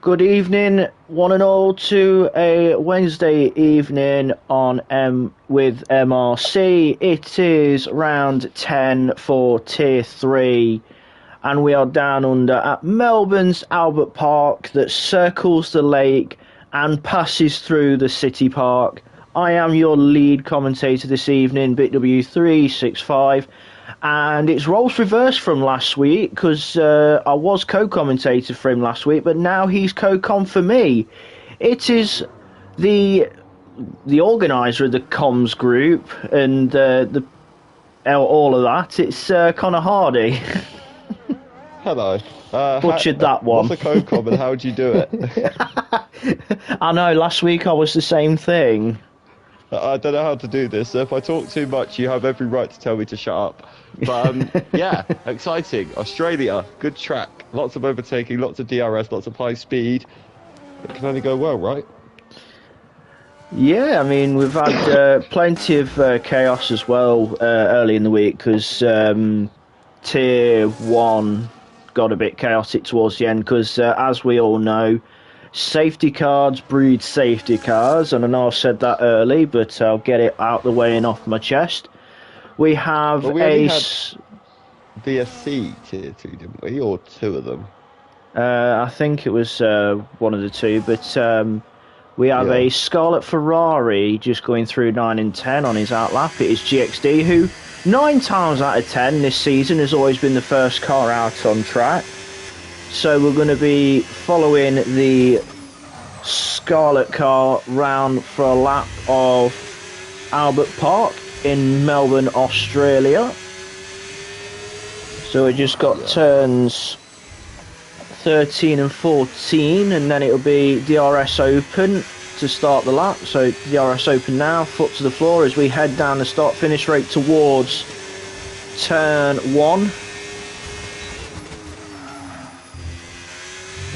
Good evening, one and all, to a Wednesday evening on with MRC. It is round 10 for Tier 3, and we are down under at Melbourne's Albert Park that circles the lake and passes through the city park. I am your lead commentator this evening, BitW365. And it's roles reversed from last week because I was co-commentator for him last week, but now he's co-com for me. It is the organiser of the comms group and all of that. It's Connor Hardy. Hello. Butchered that one. What's a co-com and how would you do it? I know, last week I was the same thing. I don't know how to do this, so if I talk too much, you have every right to tell me to shut up. But, yeah, exciting. Australia, good track. Lots of overtaking, lots of DRS, lots of high speed. It can only go well, right? Yeah, I mean, we've had plenty of chaos as well early in the week because Tier 1 got a bit chaotic towards the end because, as we all know, safety cars breed safety cars, and I know I said that early, but I'll get it out the way and off my chest. We have had VSC Tier 2, didn't we? Or two of them? I think it was one of the two, but we have a Scarlet Ferrari just going through 9 and 10 on his outlap. It is GXD, who 9 times out of 10 this season has always been the first car out on track. So we're going to be following the Scarlet car round for a lap of Albert Park in Melbourne, Australia. So we just got turns 13 and 14, and then it'll be DRS Open to start the lap. So DRS Open now, foot to the floor as we head down the start-finish straight towards turn 1.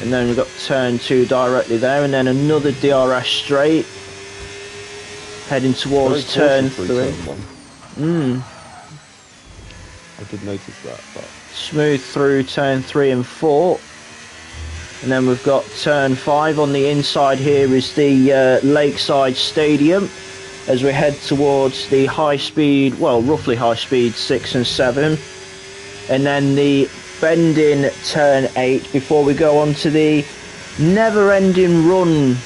And then we've got turn 2 directly there, and then another DRS straight, heading towards turn 3. I did notice that. But... Smooth through turn 3 and 4. And then we've got turn 5 on the inside. Here is the Lakeside Stadium as we head towards the high speed, well, roughly high speed 6 and 7. And then the bending turn 8 before we go on to the never-ending run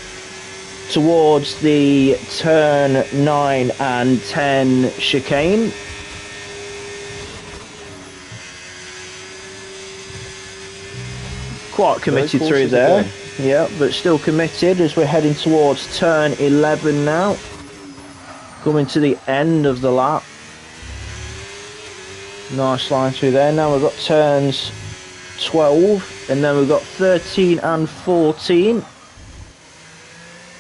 towards the turn 9 and 10 chicane. Quite committed through there, again. Yeah, but still committed as we're heading towards turn 11 now, coming to the end of the lap. Nice line through there. Now we've got turns 12, and then we've got 13 and 14.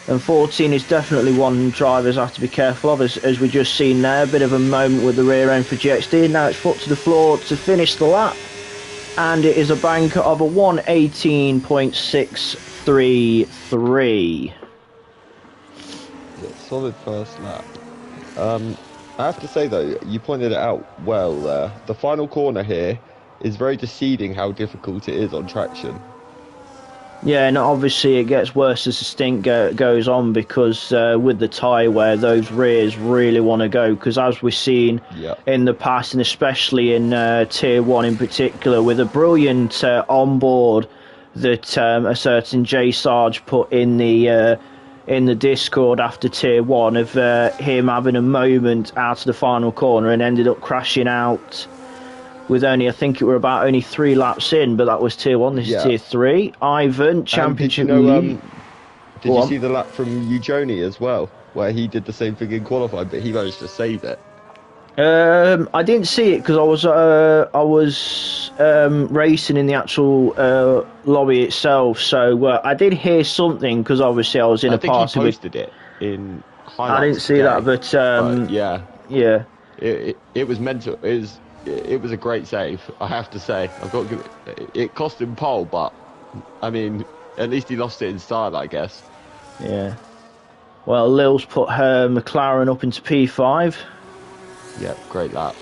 And 14 is definitely one drivers have to be careful of, as we just seen there. A bit of a moment with the rear end for GXD. Now it's foot to the floor to finish the lap. And it is a banker of a 1:18.633. Yeah, solid first lap. I have to say though, you pointed it out well there. The final corner here is very deceiving how difficult it is on traction. Yeah, and obviously it gets worse as the stint goes on because with the tyre wear, those rears really want to go. Because as we've seen in the past, and especially in Tier 1 in particular, with a brilliant onboard that a certain J Sarge put in the Discord after Tier 1 of him having a moment out of the final corner and ended up crashing out with only, I think it were about only 3 laps in, but that was Tier 1, this is Tier 3. Ivan, Championship Did you see the lap from Eugeni as well, where he did the same thing in qualifying, but he managed to save it? I didn't see it because I was racing in the actual lobby itself, so I did hear something because obviously I was in a party. I think he posted it in highlights. I didn't see that, but yeah. It was mental. It was a great save, I have to say. It cost him pole, but I mean, at least he lost it in style, I guess. Yeah. Well, Lil's put her McLaren up into P5. Yeah, great lap.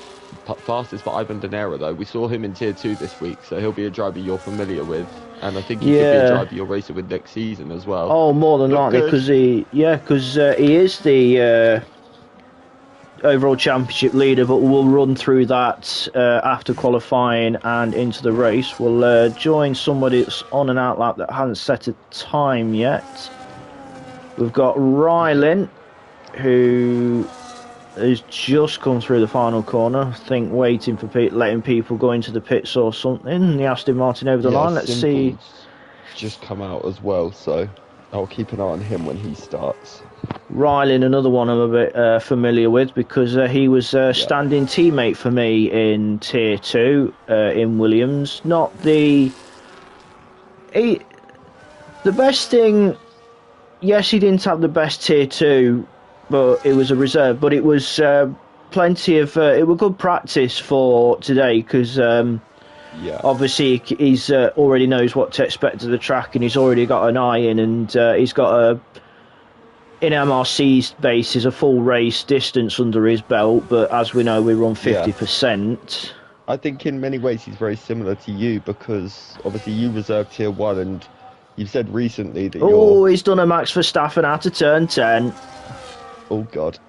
Fastest for Ivan Donera, though. We saw him in Tier 2 this week, so he'll be a driver you're familiar with. and I think he could be a driver you're racing with next season as well. Oh, more than likely, because he is the overall championship leader, but we'll run through that after qualifying and into the race. We'll join somebody that's on an outlap that hasn't set a time yet. We've got Rylan, who has just come through the final corner, I think waiting for letting people go into the pits or something. The Aston Martin over the line. Let's see. Just come out as well, so I'll keep an eye on him when he starts. Rylan, another one I'm a bit familiar with, because he was a standing teammate for me in Tier 2 in Williams. Not the best thing. Yes, he didn't have the best Tier 2, but it was a reserve. But it was plenty of. It was good practice for today, because obviously he's already knows what to expect of the track, and he's already got an eye in, and he's got in MRC's basis, a full race distance under his belt, but as we know, we run 50%. I think in many ways he's very similar to you, because obviously you reserved Tier 1, and you've said recently that he's done a Max Verstappen out of turn 10. Oh, God.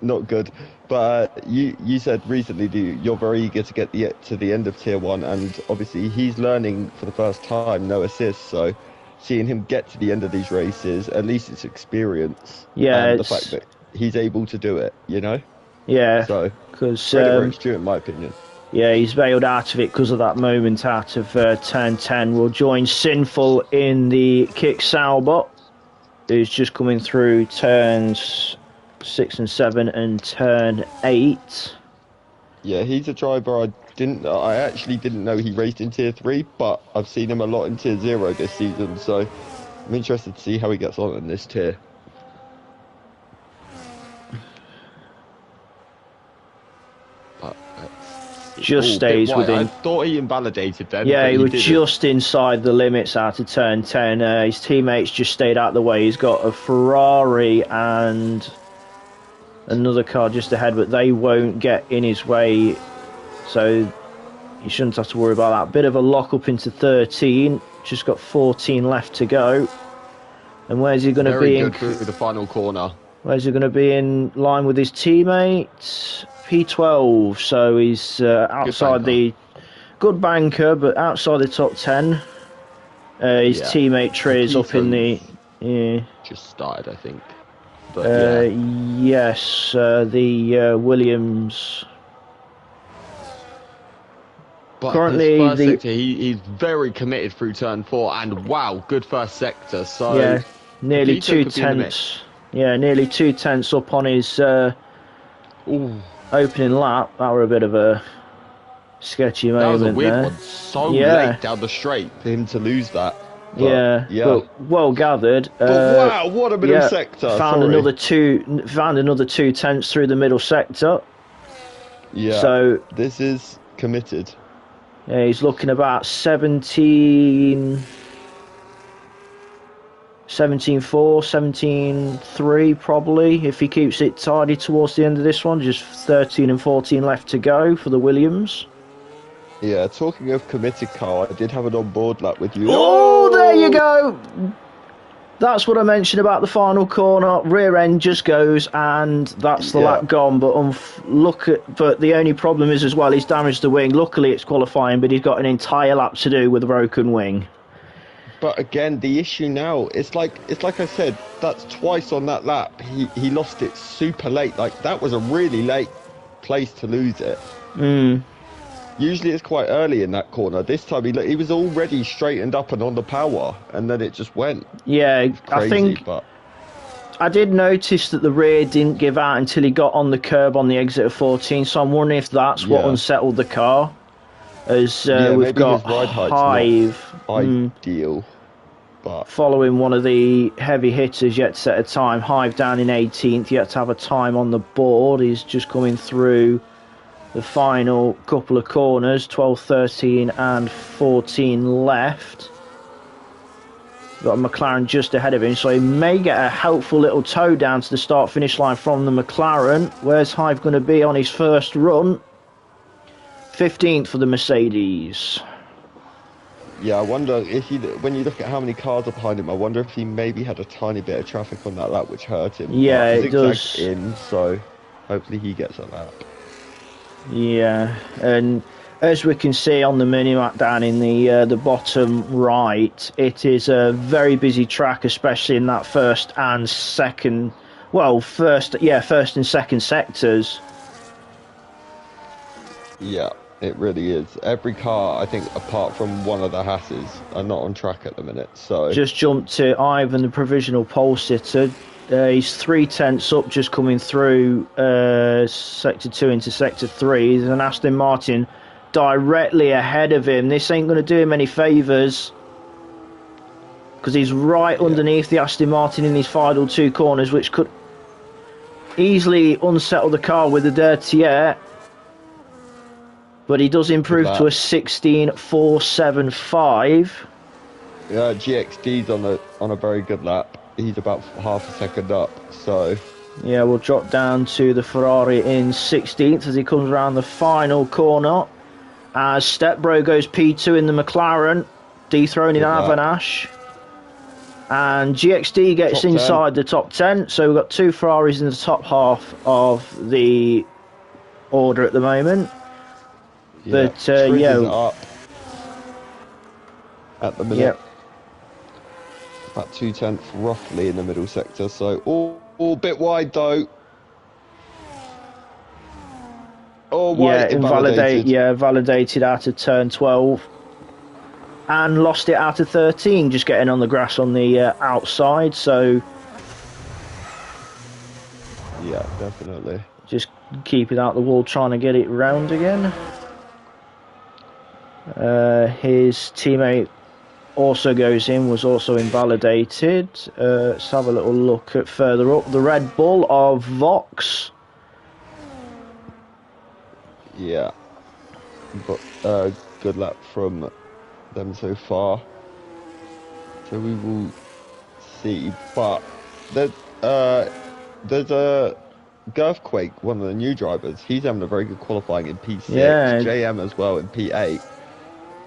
Not good. But you said recently that you're very eager to get to the end of Tier 1, and obviously he's learning for the first time, no assists, so seeing him get to the end of these races, at least it's experience. Yeah, and the fact that he's able to do it, you know? Yeah. So, because Stuart, in my opinion. Yeah, he's bailed out of it because of that moment out of turn 10. We'll join Sinful in the Kick Sauber, who's just coming through turns 6 and 7 and turn 8. Yeah, he's a driver I actually didn't know he raced in Tier 3, but I've seen him a lot in Tier 0 this season, so I'm interested to see how he gets on in this tier. But just stays within. I thought he invalidated then. Yeah, he was just inside the limits out of turn 10. His teammates just stayed out of the way. He's got a Ferrari and another car just ahead, but they won't get in his way, so you shouldn't have to worry about that. Bit of a lock up into 13, just got 14 left to go. And where's he going to be? Through the final corner. Where's he going to be in line with his teammates? P12, so he's outside the good banker, but outside the top 10. His teammate Trey's up in the just started, I think. But, yes, the Williams. But currently, his first sector, he's very committed through turn 4, and wow, good first sector. So nearly 2 tenths. Yeah, nearly 2 tenths up on his opening lap. That were a bit of a sketchy moment. That was a weird there. One. So late down the straight for him to lose that. But, but well gathered. But wow, what a middle sector! Found another 2 tenths through the middle sector. Yeah. So this is committed. Yeah, he's looking about 17-4, 17-3 probably, if he keeps it tidy towards the end of this one. Just 13 and 14 left to go for the Williams. Yeah, talking of committed, Carl, I did have an on-board lap with you. Oh, there you go! That's what I mentioned about the final corner. Rear end just goes, and that's the lap gone. But but the only problem is as well, he's damaged the wing. Luckily, it's qualifying, but he's got an entire lap to do with a broken wing. But again, the issue now, it's like I said, that's twice on that lap. He lost it super late. Like, that was a really late place to lose it. Usually it's quite early in that corner. This time he was already straightened up and on the power, and then it just went. Yeah, crazy, I think but I did notice that the rear didn't give out until he got on the curb on the exit of 14, so I'm wondering if that's what unsettled the car. As we've got Hive ideal, but following one of the heavy hitters yet to set a time. Hive down in 18th, yet to have a time on the board. He's just coming through the final couple of corners, 12, 13 and 14 left. Got a McLaren just ahead of him, so he may get a helpful little tow down to the start-finish line from the McLaren. Where's Hive going to be on his first run? 15th for the Mercedes. Yeah, I wonder if when you look at how many cars are behind him, I wonder if he maybe had a tiny bit of traffic on that lap which hurt him. Yeah, But it zigzagged does. in, so hopefully he gets a lap. Yeah, and as we can see on the minimap down in the bottom right, it is a very busy track, especially in that first and second. Well, first and second sectors. Yeah, it really is. Every car, I think, apart from one of the Hasses, are not on track at the minute. So Just jumped to Ivan, the provisional pole sitter. He's 3/10 up, just coming through sector 2 into sector 3. There's an Aston Martin directly ahead of him. This ain't going to do him any favours, because he's right underneath the Aston Martin in these final 2 corners, which could easily unsettle the car with the dirty air. But he does improve to a 16.475. Yeah, GXD's on a very good lap. He's about half a second up, so yeah, we'll drop down to the Ferrari in 16th as he comes around the final corner. As Stepbro goes P2 in the McLaren, dethroning Avanash. And GXD gets top inside 10. the top 10. So we've got 2 Ferraris in the top half of the order at the moment. Yeah, But yeah, is up at the minute. Yep. About 2/10 roughly in the middle sector, so all a bit wide though. Oh, wide, validated out of turn 12. And lost it out of 13, just getting on the grass on the outside, so yeah, definitely. Just keep it out the wall, trying to get it round again. His teammate also goes in, was also invalidated. Let's have a little look at further up. The Red Bull of Vox. Yeah, but good luck from them so far. So we will see. But there's a Girthquake, one of the new drivers. He's having a very good qualifying in P6. Yeah. JM as well in P8.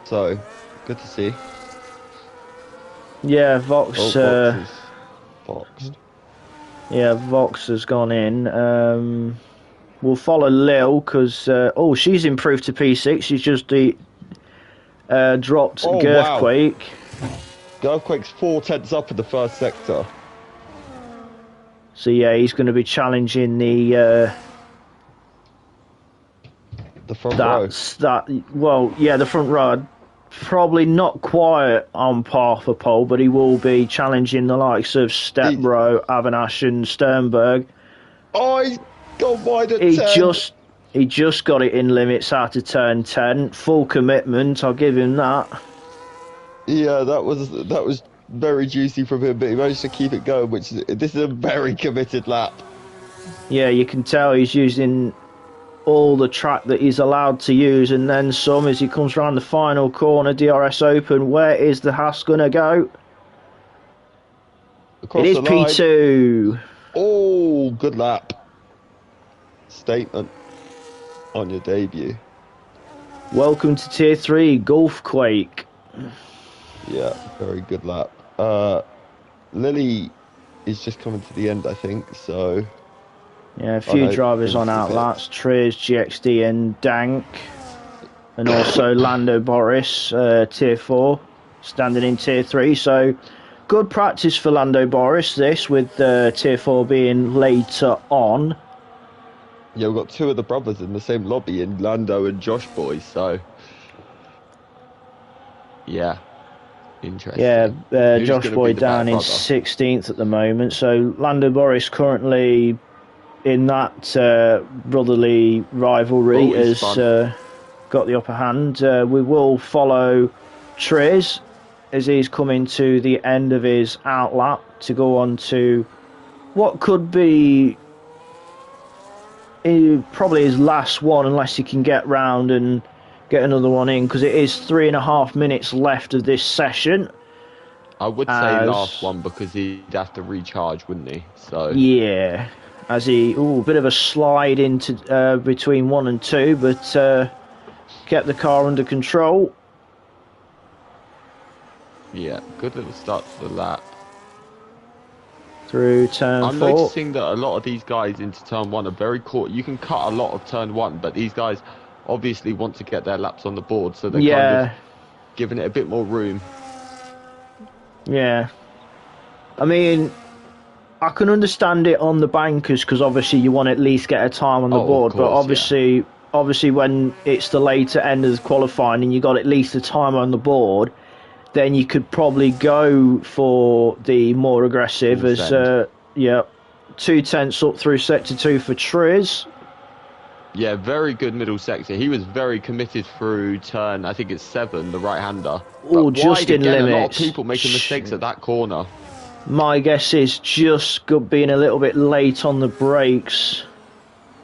So good to see. Yeah, Vox. Voxed. Yeah, Vox has gone in. We'll follow Lil because she's improved to P6. She's just dropped Girthquake. Wow. Girthquake's 4/10 up in the first sector. So yeah, he's going to be challenging the front row. The front row. Probably not quite on par for pole, but he will be challenging the likes of Stepbro, Avanash and Sternberg. Oh, he's gone wide at 10. He just got it in limits out of turn 10. Full commitment, I'll give him that. Yeah, that was very juicy from him, but he managed to keep it going, this is a very committed lap. Yeah, you can tell he's using all the track that he's allowed to use, and then some as he comes around the final corner. DRS Open, where is the Haas gonna go? Across it is the line. P2. Oh, good lap. Statement on your debut. Welcome to Tier 3, Golfquake. Yeah, very good lap. Lily is just coming to the end, I think, so yeah, a few drivers on outlaps. Triz, GXD and Dank. And also Lando Boris, Tier 4, standing in Tier 3. So, good practice for Lando Boris, this, with Tier 4 being later on. Yeah, we've got 2 of the brothers in the same lobby, in Lando and Josh Boy, so yeah, interesting. Yeah, Josh Boy down in 16th at the moment. So, Lando Boris currently in that brotherly rivalry has got the upper hand. We will follow Triz as he's coming to the end of his outlap to go on to what could be probably his last one, unless he can get round and get another one in, because it is 3.5 minutes left of this session. I would say last one, because he'd have to recharge, wouldn't he? So yeah, as he a bit of a slide into between 1 and 2, but kept the car under control. Yeah, good little start to the lap. Through turn I'm 4. noticing that a lot of these guys into turn 1 are very caught. You can cut a lot of turn 1, but these guys obviously want to get their laps on the board, so they're kind of giving it a bit more room. Yeah. I mean, I can understand it on the bankers because obviously you want to at least get a time on the board, of course, but obviously when it's the later end of the qualifying and you got at least a time on the board, then you could probably go for the more aggressive as 2/10 up through sector 2 for Triz. Yeah, very good middle sector. He was very committed through turn, I think it's 7, the right-hander. Oh, just in limits. A lot of people making mistakes at that corner. My guess is just being a little bit late on the brakes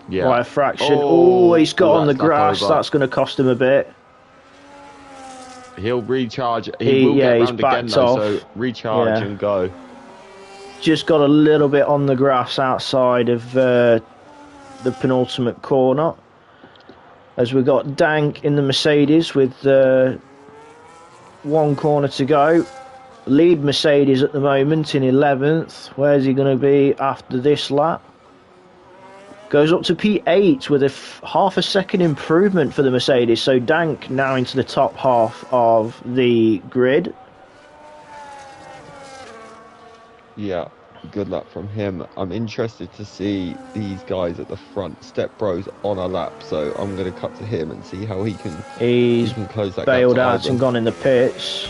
by a fraction. Oh, he's got on the grass. That's going to cost him a bit. He'll recharge. He will get round again though, so recharge and go. Just got a little bit on the grass outside of the penultimate corner. As we've got Dank in the Mercedes with one corner to go. Lead Mercedes at the moment in 11th. Where's he going to be after this lap? Goes up to P8 with a half a second improvement for the Mercedes. So Dank now into the top half of the grid. Yeah, good luck from him. I'm interested to see these guys at the front. Step Bro's on a lap, so I'm going to cut to him and see how he can close that gap. He's bailed out and gone in the pits.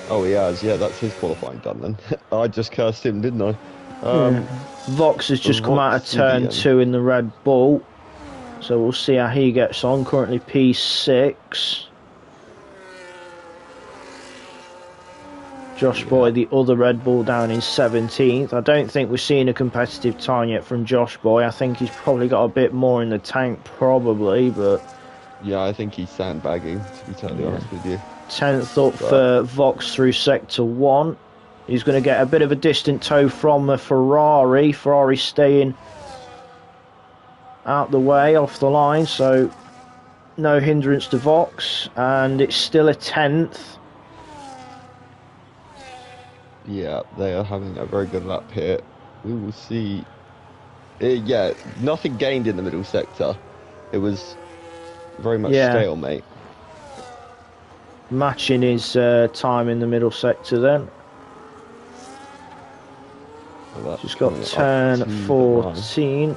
Oh, he has. Yeah, that's his qualifying done then. I just cursed him, didn't I? Vox has just come out of turn 2 in the Red Bull, so we'll see how he gets on. Currently P6. Josh Boy, the other Red Bull, down in 17th. I don't think we're seeing a competitive time yet from Josh Boy. I think he's probably got a bit more in the tank, probably, but... Yeah, I think he's sandbagging, to be totally honest with you. 10th up for Vox through Sector 1. He's going to get a bit of a distant tow from a Ferrari. Ferrari staying out the way, off the line, so no hindrance to Vox. And it's still a 10th. Yeah, they are having a very good lap here. We will see. Yeah, nothing gained in the middle sector. It was very much stalemate. Matching his time in the middle sector then. Well, just got turn 14.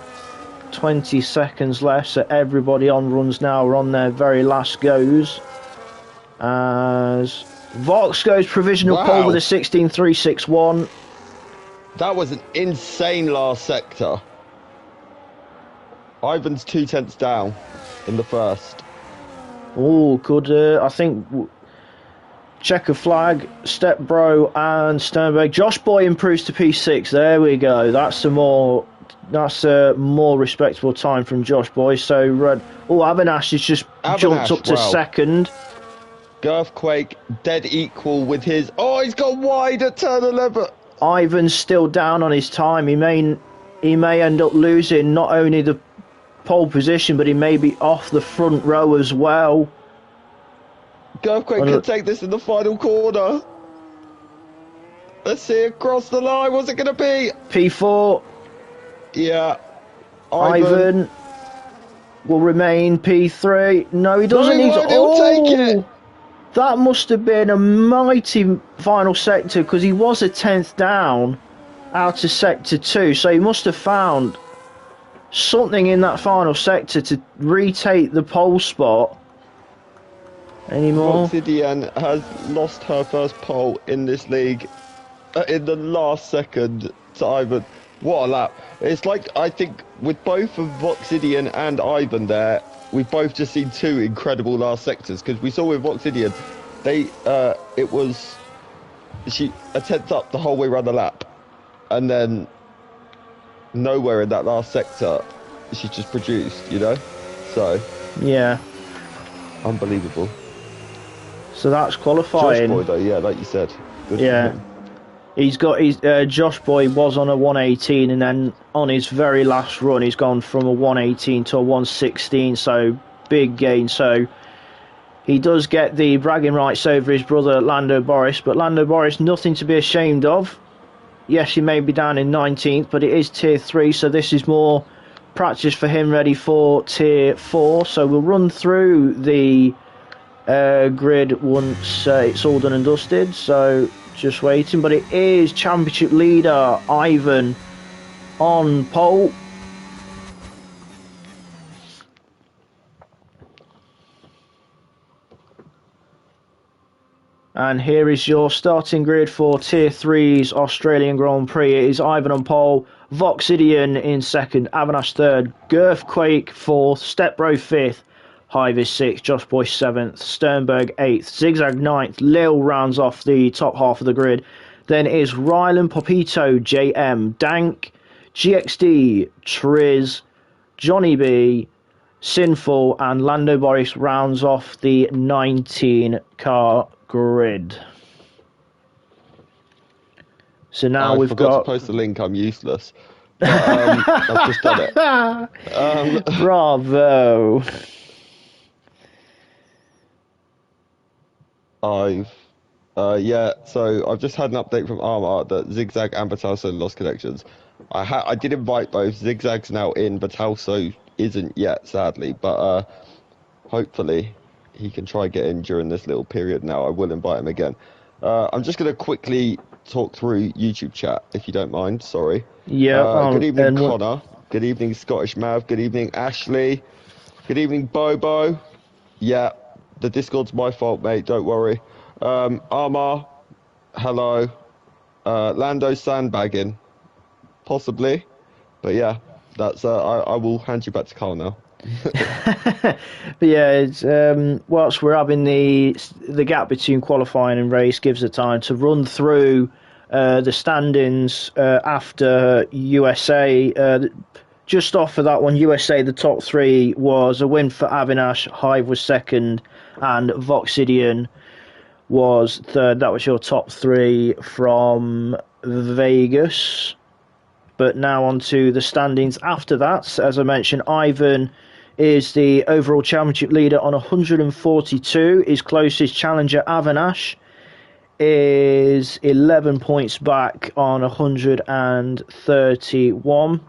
20 seconds left, so everybody on runs now are on their very last goes. As Vox goes provisional pole with a 16.361. That was an insane last sector. Ivan's 2/10 down in the first. Oh, good. I think checker flag, Step Bro and Sternberg. Josh Boy improves to P6. There we go. That's a more respectable time from Josh Boy. So Avinash has just jumped up to second. Girthquake dead equal with his. Oh, he's gone wide at turn 11. Ivan's still down on his time. He may end up losing not only the pole position, but he may be off the front row as well. Girthquake can take this in the final corner. Let's see across the line. What's it going to be? P4. Yeah. Ivan will remain P3. No, he doesn't. He'll take it. That must have been a mighty final sector because he was a 10th down out of sector 2. So he must have found something in that final sector to retake the pole spot. Anymore? Voxidian has lost her first pole in this league in the last second to Ivan. What a lap. It's like, I think, with both of Voxidian and Ivan there, we've both just seen two incredible last sectors, because we saw with Voxidian, it was she a 10th up the whole way around the lap, and then nowhere in that last sector she's just produced, you know? So yeah, unbelievable. So that's qualifying. Josh Boy though, yeah, like you said. Good yeah. For him. He's got his Josh Boy was on a 118, and then on his very last run he's gone from a 118 to a 116, so big gain. So He does get the bragging rights over his brother Lando Boris, but Lando Boris, nothing to be ashamed of. Yes, he may be down in 19th, but it is Tier 3, so this is more practice for him ready for Tier 4. So we'll run through the grid once it's all done and dusted, so just waiting. But it is championship leader Ivan on pole. And here is your starting grid for Tier 3's Australian Grand Prix. It is Ivan on pole, Voxidian in second, Avanash third, Girthquake fourth, Stepbro 5th, Hive is 6th, Josh Boyce 7th, Sternberg 8th, Zigzag 9th, Lil rounds off the top half of the grid. Then is Rylan, Popito, JM, Dank, GXD, Triz, Johnny B, Sinful, and Lando Boris rounds off the 19 car grid. So now I we've forgot got to post the link. I'm useless. But, I've just done it. Bravo. So I've just had an update from Armour that Zigzag and Batalso lost connections. I did invite both. Zigzag's now in, Batalso isn't yet, sadly, but hopefully he can try get in during this little period now. I will invite him again. I'm just going to quickly talk through YouTube chat, if you don't mind. Sorry. Yeah. Good evening, Connor. Good evening, Scottish Mav. Good evening, Ashley. Good evening, Bobo. Yeah, the Discord's my fault, mate. Don't worry. Armar, hello. Lando sandbagging, possibly. But yeah, that's. I will hand you back to Carl now. But yeah, it's, whilst we're having the gap between qualifying and race, gives the time to run through the standings after USA. Just off of that one, USA, the top three was a win for Avinash, Hive was second, and Voxidian was third. That was your top three from Vegas. But now on to the standings after that. As I mentioned, Ivan is the overall championship leader on 142. His closest challenger, Avinash, is 11 points back on 131.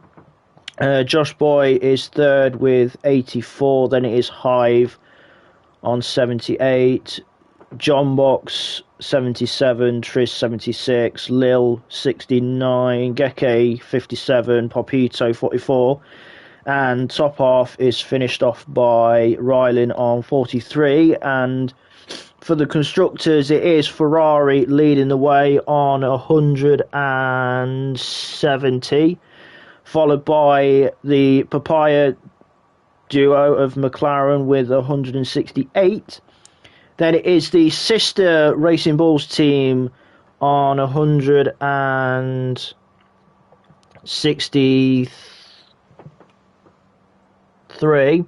Josh Boy is third with 84. Then it is Hive on 78. John Box 77, Trish 76, Lil 69, Geke 57, Popito 44, and top half is finished off by Rylan on 43. And for the constructors, it is Ferrari leading the way on 170, followed by the Papaya duo of McLaren with 168. Then it is the sister Racing Bulls team on 163.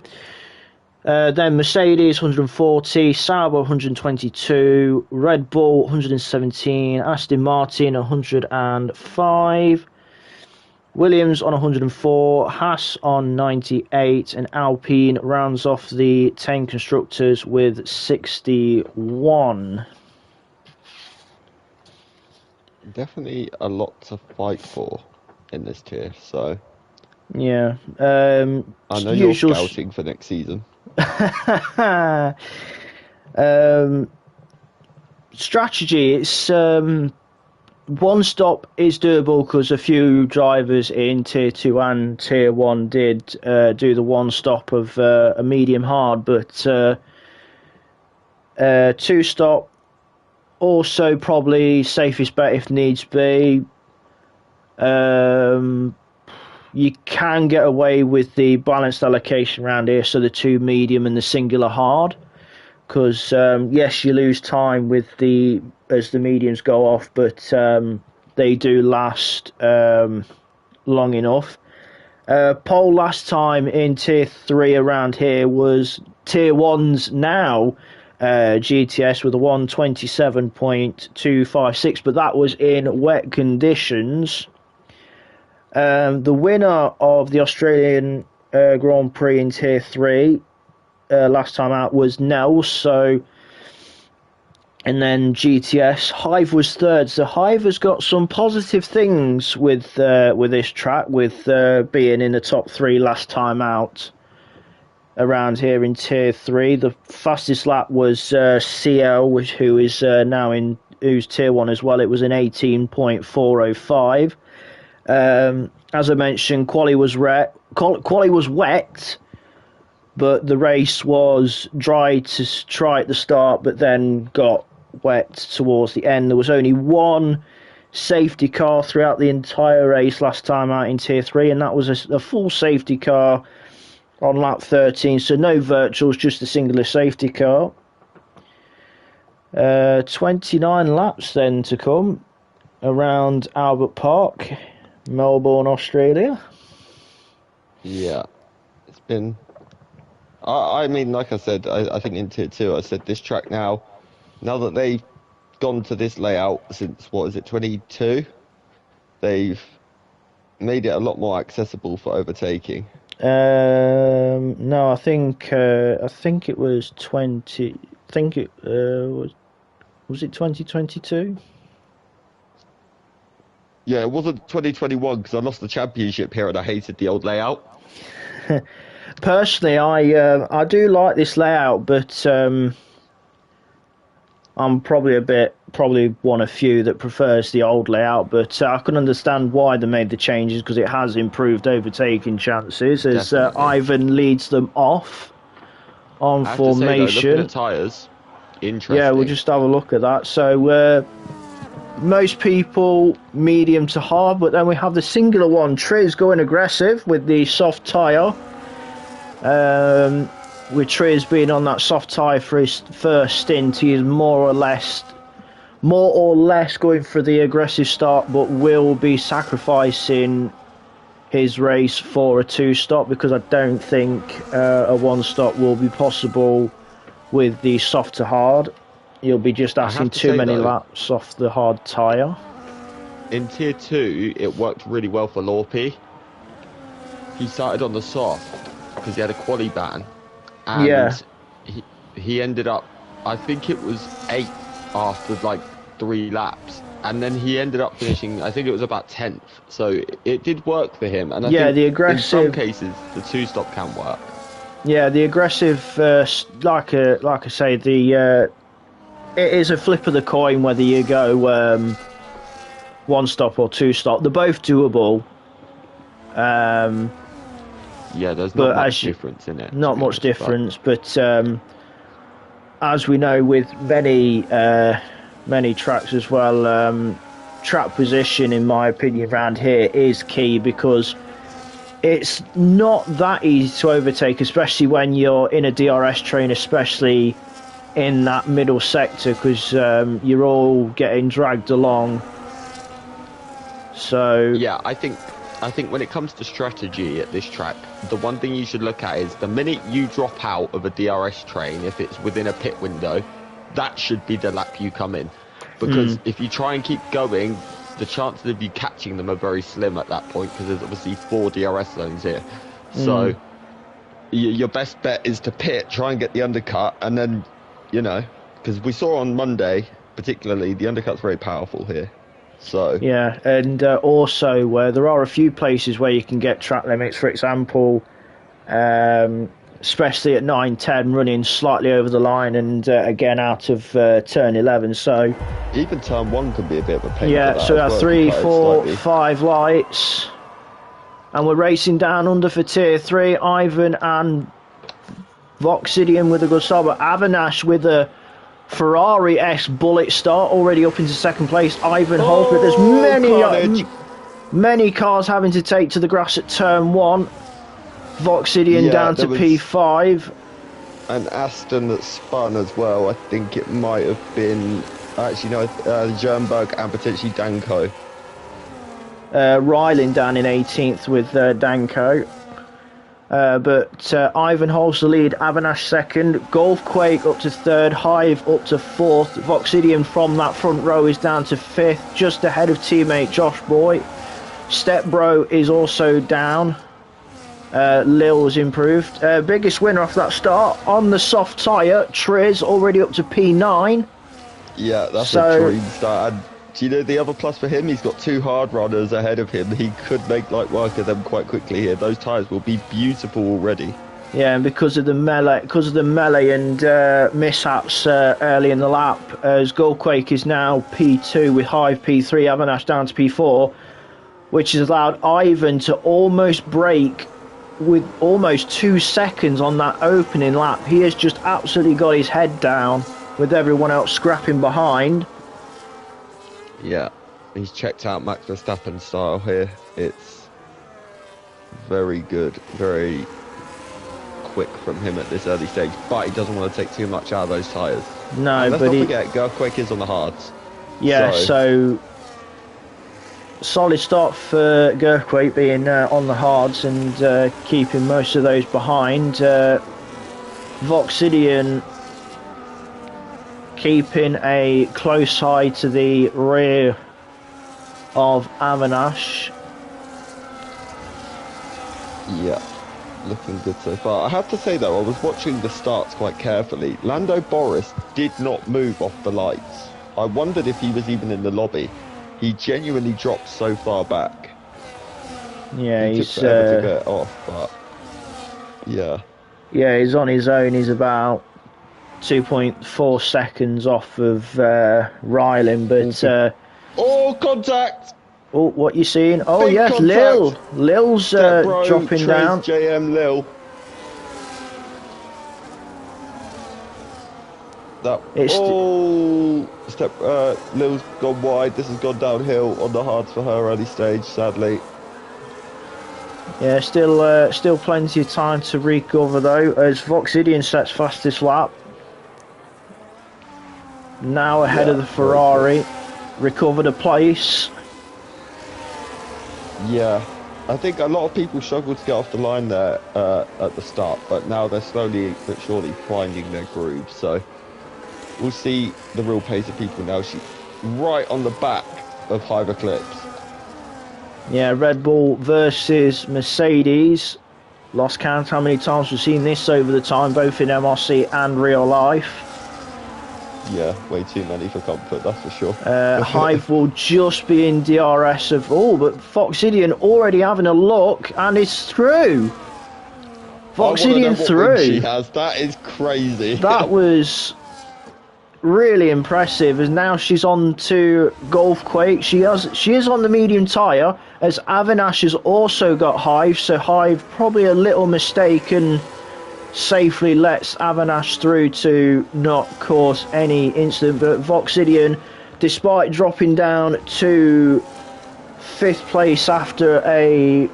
Then Mercedes 140, Sauber 122, Red Bull 117, Aston Martin 105, Williams on 104, Haas on 98, and Alpine rounds off the 10 constructors with 61. Definitely a lot to fight for in this tier, so yeah. I know you're scouting for next season. Strategy, it's one stop is doable because a few drivers in Tier 2 and Tier 1 did do the one stop of a medium hard, but two stop also probably safest bet if needs be. You can get away with the balanced allocation around here, so the two medium and the singular hard, because yes, you lose time with as the mediums go off, but they do last long enough. Pole last time in Tier 3 around here was Tier 1's now GTS with a 127.256, but that was in wet conditions. The winner of the Australian Grand Prix in Tier 3 last time out was Nels, so... And then GTS. Hive was third, so Hive has got some positive things with this track, with being in the top 3 last time out around here in Tier 3. The fastest lap was CL, who is now in who's Tier 1 as well. It was an 18.405. As I mentioned, quali was wet, but the race was dry at the start, but then got wet towards the end. There was only one safety car throughout the entire race last time out in Tier 3, and that was a full safety car on lap 13, so no virtuals, just a singular safety car. 29 laps then to come around Albert Park, Melbourne, Australia. Yeah, it's been... I mean, like I said, I think in Tier 2, I said this track now that they've gone to this layout since, 22? They've made it a lot more accessible for overtaking. No, I think it was 20. I think it was it 2022? Yeah, it wasn't 2021 because I lost the championship here and I hated the old layout. Personally, I do like this layout, but I'm probably one of few that prefers the old layout. But I can understand why they made the changes, because it has improved overtaking chances as Ivan leads them off on formation. To say, though, looking at tyres, interesting. Yeah, we'll just have a look at that. So most people medium to hard, but then we have the singular one, Triz, going aggressive with the soft tyre. With Triz being on that soft tyre for his first stint, he is more or less going for the aggressive start, but will be sacrificing his race for a 2-stop, because I don't think a 1-stop will be possible with the soft to hard. You'll be just asking too many laps off the hard tyre. In Tier 2, it worked really well for Lorpy. He started on the soft because he had a quali ban. And he ended up, I think it was 8th after like 3 laps. And then he ended up finishing, I think it was about 10th. So it did work for him. And I think the aggressive, in some cases, the 2-stop can work. Yeah, the aggressive, like I say, it is a flip of the coin whether you go 1-stop or 2-stop. They're both doable. Yeah, there's not much difference in it. Not much difference, but as we know with many tracks as well, track position, in my opinion, around here is key, because it's not that easy to overtake, especially when you're in a DRS train, especially in that middle sector, because you're all getting dragged along. So yeah, I think when it comes to strategy at this track, the one thing you should look at is the minute you drop out of a DRS train, if it's within a pit window, that should be the lap you come in. Because if you try and keep going, the chances of you catching them are very slim at that point, because there's obviously 4 DRS zones here. So your best bet is to pit, try and get the undercut, and then, because we saw on Monday, particularly, the undercut's very powerful here. So yeah, and also there are a few places where you can get track limits. For example, especially at 9-10, running slightly over the line, and again out of turn 11. So even turn 1 could be a bit of a pain. Yeah, so we have 3, 4, 5 lights, and we're racing down under for Tier 3. Ivan and Voxidian with a good start, but Avanash with a Ferrari-esque bullet start, already up into second place. Ivan holds, but there's many cars having to take to the grass at turn 1. Voxidian down to P5. And Aston that spun as well. I think it might have been Jernberg and potentially Danko. Ryland down in 18th with Danko. But Ivan holds the lead, Avanash second, Golfquake up to third, Hive up to fourth. Voxidian from that front row is down to fifth, just ahead of teammate Josh Boy. Stepbro is also down. Lil's improved. Biggest winner off that start on the soft tyre. Triz already up to P9. Yeah, that's a dream start. And do you know the other plus for him? He's got 2 hard runners ahead of him. He could make light work of them quite quickly here. Those tyres will be beautiful already. Yeah, and because of the melee and mishaps early in the lap, as Goldquake is now P2 with Hive P3, Avanash down to P4, which has allowed Ivan to almost break with almost 2 seconds on that opening lap. He has just absolutely got his head down with everyone else scrapping behind. Yeah, he's checked out Max Verstappen style here. It's very good, very quick from him at this early stage, but he doesn't want to take too much out of those tyres. No, and let's but not forget, Gerquake is on the hards. Yeah, so solid start for Gerquake being on the hards and keeping most of those behind. Voxidian keeping a close eye to the rear of Avanash. Yeah, looking good so far. I have to say though, I was watching the starts quite carefully. Lando Boris did not move off the lights. I wondered if he was even in the lobby. He genuinely dropped so far back. Yeah, he took forever to get off, but yeah. Yeah, he's on his own. He's about 2.4 seconds off of Rylan, but oh, contact! Oh, what you seeing? Oh, big yes, contact. Lil's dropping down. JM Lil. That Lil's gone wide. This has gone downhill on the hards for her early stage, sadly. Yeah, still plenty of time to recover though, as Voxidian sets fastest lap. Now ahead of the Ferrari, recovered a place. Yeah, I think a lot of people struggled to get off the line there at the start, but now they're slowly but surely finding their groove. So we'll see the real pace of people now. She's right on the back of Hive Eclipse. Yeah, Red Bull versus Mercedes. Lost count how many times we've seen this over the time, both in MRC and real life. Yeah, way too many for comfort, that's for sure. Hive will just be in DRS of all, but Voxidian already having a look, and it's through. Voxidian through. She has. That is crazy. That was really impressive, as now she's on to Golfquake. She is on the medium tyre, as Avanash has also got Hive, so Hive probably a little mistaken safely lets Avanash through to not cause any incident, but Voxidian, despite dropping down to 5th place after a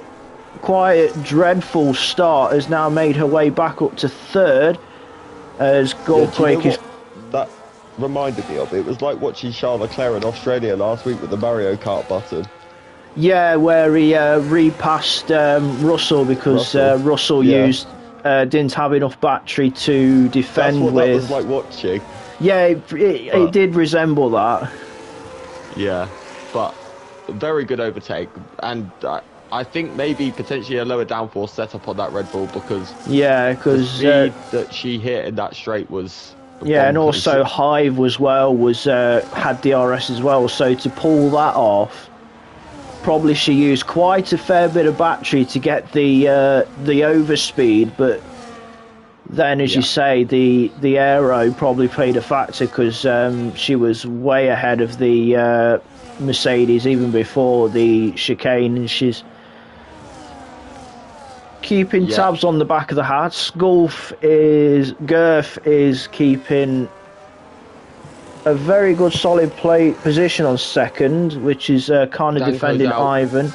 quite dreadful start, has now made her way back up to 3rd, as Goldquake is... That reminded me of it was like watching Charles Leclerc in Australia last week with the Mario Kart button. Yeah, where he repassed Russell because Russell used... didn't have enough battery to defend with. That was like watching. Yeah, it did resemble that. Yeah, but very good overtake, and I think maybe potentially a lower downforce setup on that Red Bull because the speed that she hit in that straight was. Yeah, and also Hive was had DRS as well, so to pull that off. Probably she used quite a fair bit of battery to get the overspeed, but then, as you say, the aero probably played a factor because she was way ahead of the Mercedes even before the chicane, and she's keeping tabs on the back of the hats. Girth is keeping a very good solid position on 2nd, which is kind of defending Ivan.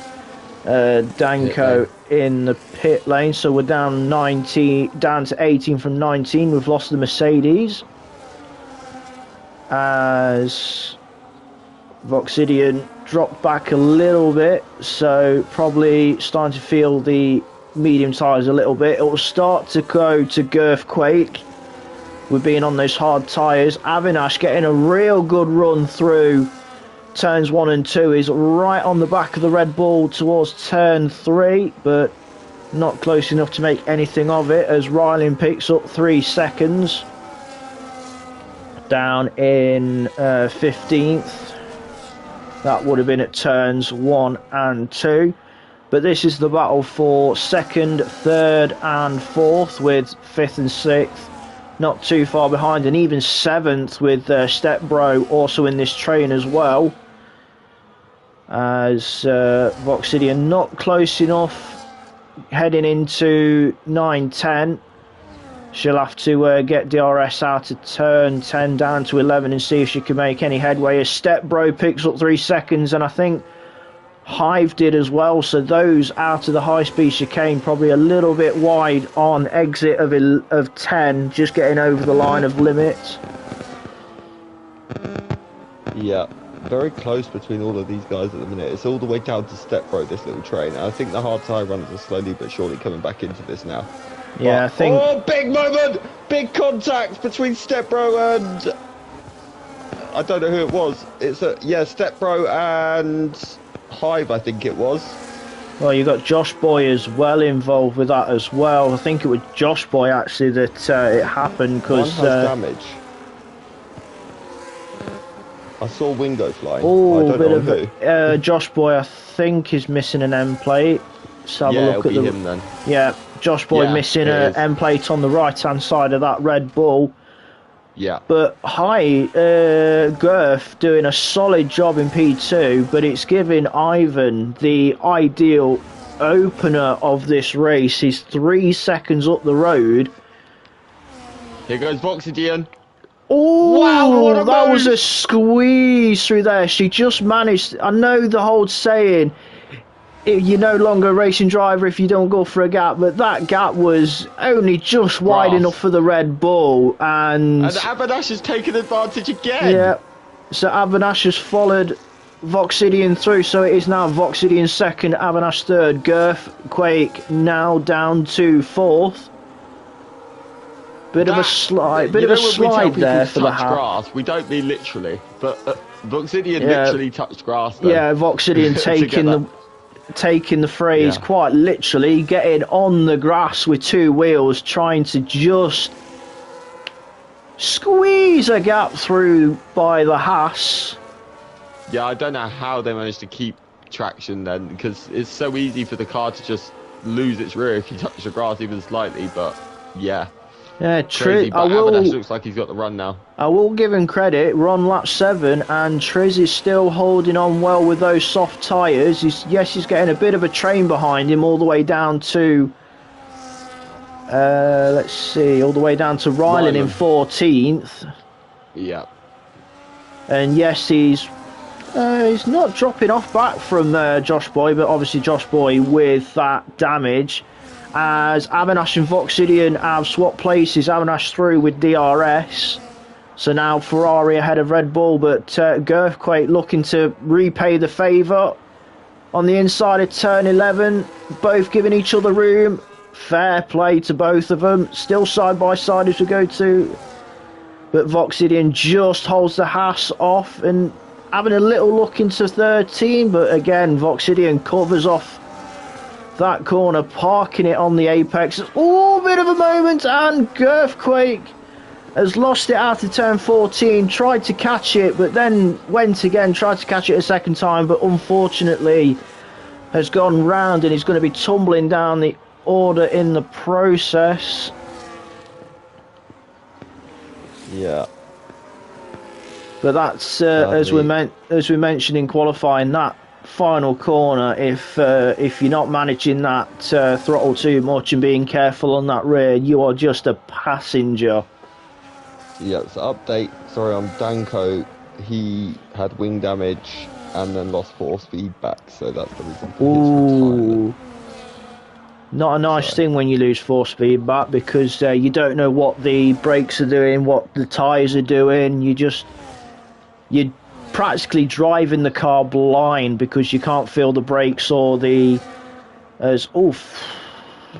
Danko in the pit lane, so we're down to 18 from 19. We've lost the Mercedes as Voxidian dropped back a little bit, so probably starting to feel the medium tyres a little bit. It will start to go to Gerquake with being on those hard tyres. Avinash getting a real good run through turns 1 and 2, is right on the back of the Red Bull towards turn 3, but not close enough to make anything of it, as Ryland picks up 3 seconds. Down in 15th. That would have been at turns 1 and 2. But this is the battle for 2nd, 3rd and 4th, with 5th and 6th not too far behind, and even 7th with Stepbro also in this train as well. As Voxidian not close enough, heading into 9-10. She'll have to get DRS out of turn 10 down to 11 and see if she can make any headway. As Stepbro picks up 3 seconds, and I think Hive did as well, so those out of the high-speed chicane probably a little bit wide on exit of 10, just getting over the line of limits. Yeah, very close between all of these guys at the minute. It's all the way down to Stepbro, this little train. I think the hard tyre runners are slowly but surely coming back into this now. Yeah, I think... Oh, big moment! Big contact between Stepbro and... I don't know who it was. It's Stepbro and Hive, I think it was. Well, you got Josh Boy as well involved with that as well. I think it was Josh Boy actually that it happened, because one has damage. I saw Wingo flying. Oh, I don't know who. Josh Boy, I think, is missing an end plate. Let's have a look at him then. Yeah, Josh Boy missing an end plate on the right hand side of that Red Bull. Yeah. But Gurf doing a solid job in P2, but it's giving Ivan the ideal opener of this race. He's 3 seconds up the road. Here goes Voxidian. Oh, wow, that was a squeeze through there. She just managed. I know the whole saying, you're no longer a racing driver if you don't go for a gap, but that gap was only just wide enough for the Red Bull. And Avanash has taken advantage again. Yeah, so Avanash has followed Voxidian through, so it is now Voxidian second, Avanash third, Gurf Quake now down to 4th. Bit of a slide there for the half. Grass, we don't mean literally, but Voxidian literally touched grass. Then. Yeah, Voxidian taking the phrase quite literally, getting on the grass with 2 wheels, trying to just squeeze a gap through by the Haas. Yeah, I don't know how they managed to keep traction then, because it's so easy for the car to just lose its rear if you touch the grass even slightly, but yeah. Yeah, Triz. Avanash looks like he's got the run now. I will give him credit. We're on lap 7, and Triz is still holding on well with those soft tyres. He's getting a bit of a train behind him all the way down to... let's see, all the way down to Ryland in 14th. Yeah. And yes, he's not dropping off back from Josh Boy, but obviously Josh Boy with that damage. As Avanash and Voxidian have swapped places, Avanash through with DRS. So now Ferrari ahead of Red Bull, but Gurfquake looking to repay the favour on the inside of turn 11. Both giving each other room. Fair play to both of them. Still side by side as we go to. But Voxidian just holds the Haas off and having a little look into 13. But again, Voxidian covers off that corner, parking it on the apex. Oh, bit of a moment, and Gurfquake has lost it out of turn 14, tried to catch it, but then went again, tried to catch it a second time, but unfortunately has gone round and he's going to be tumbling down the order in the process. Yeah. But that's, as we mentioned in qualifying, that final corner, if you're not managing that throttle too much and being careful on that rear, you are just a passenger. Yeah, so update, sorry, on Danko, he had wing damage and then lost 4 speed back, so that's the reason for his retirement. Not a nice thing when you lose 4 speed back, because you don't know what the brakes are doing, what the tyres are doing. You're practically driving the car blind because you can't feel the brakes or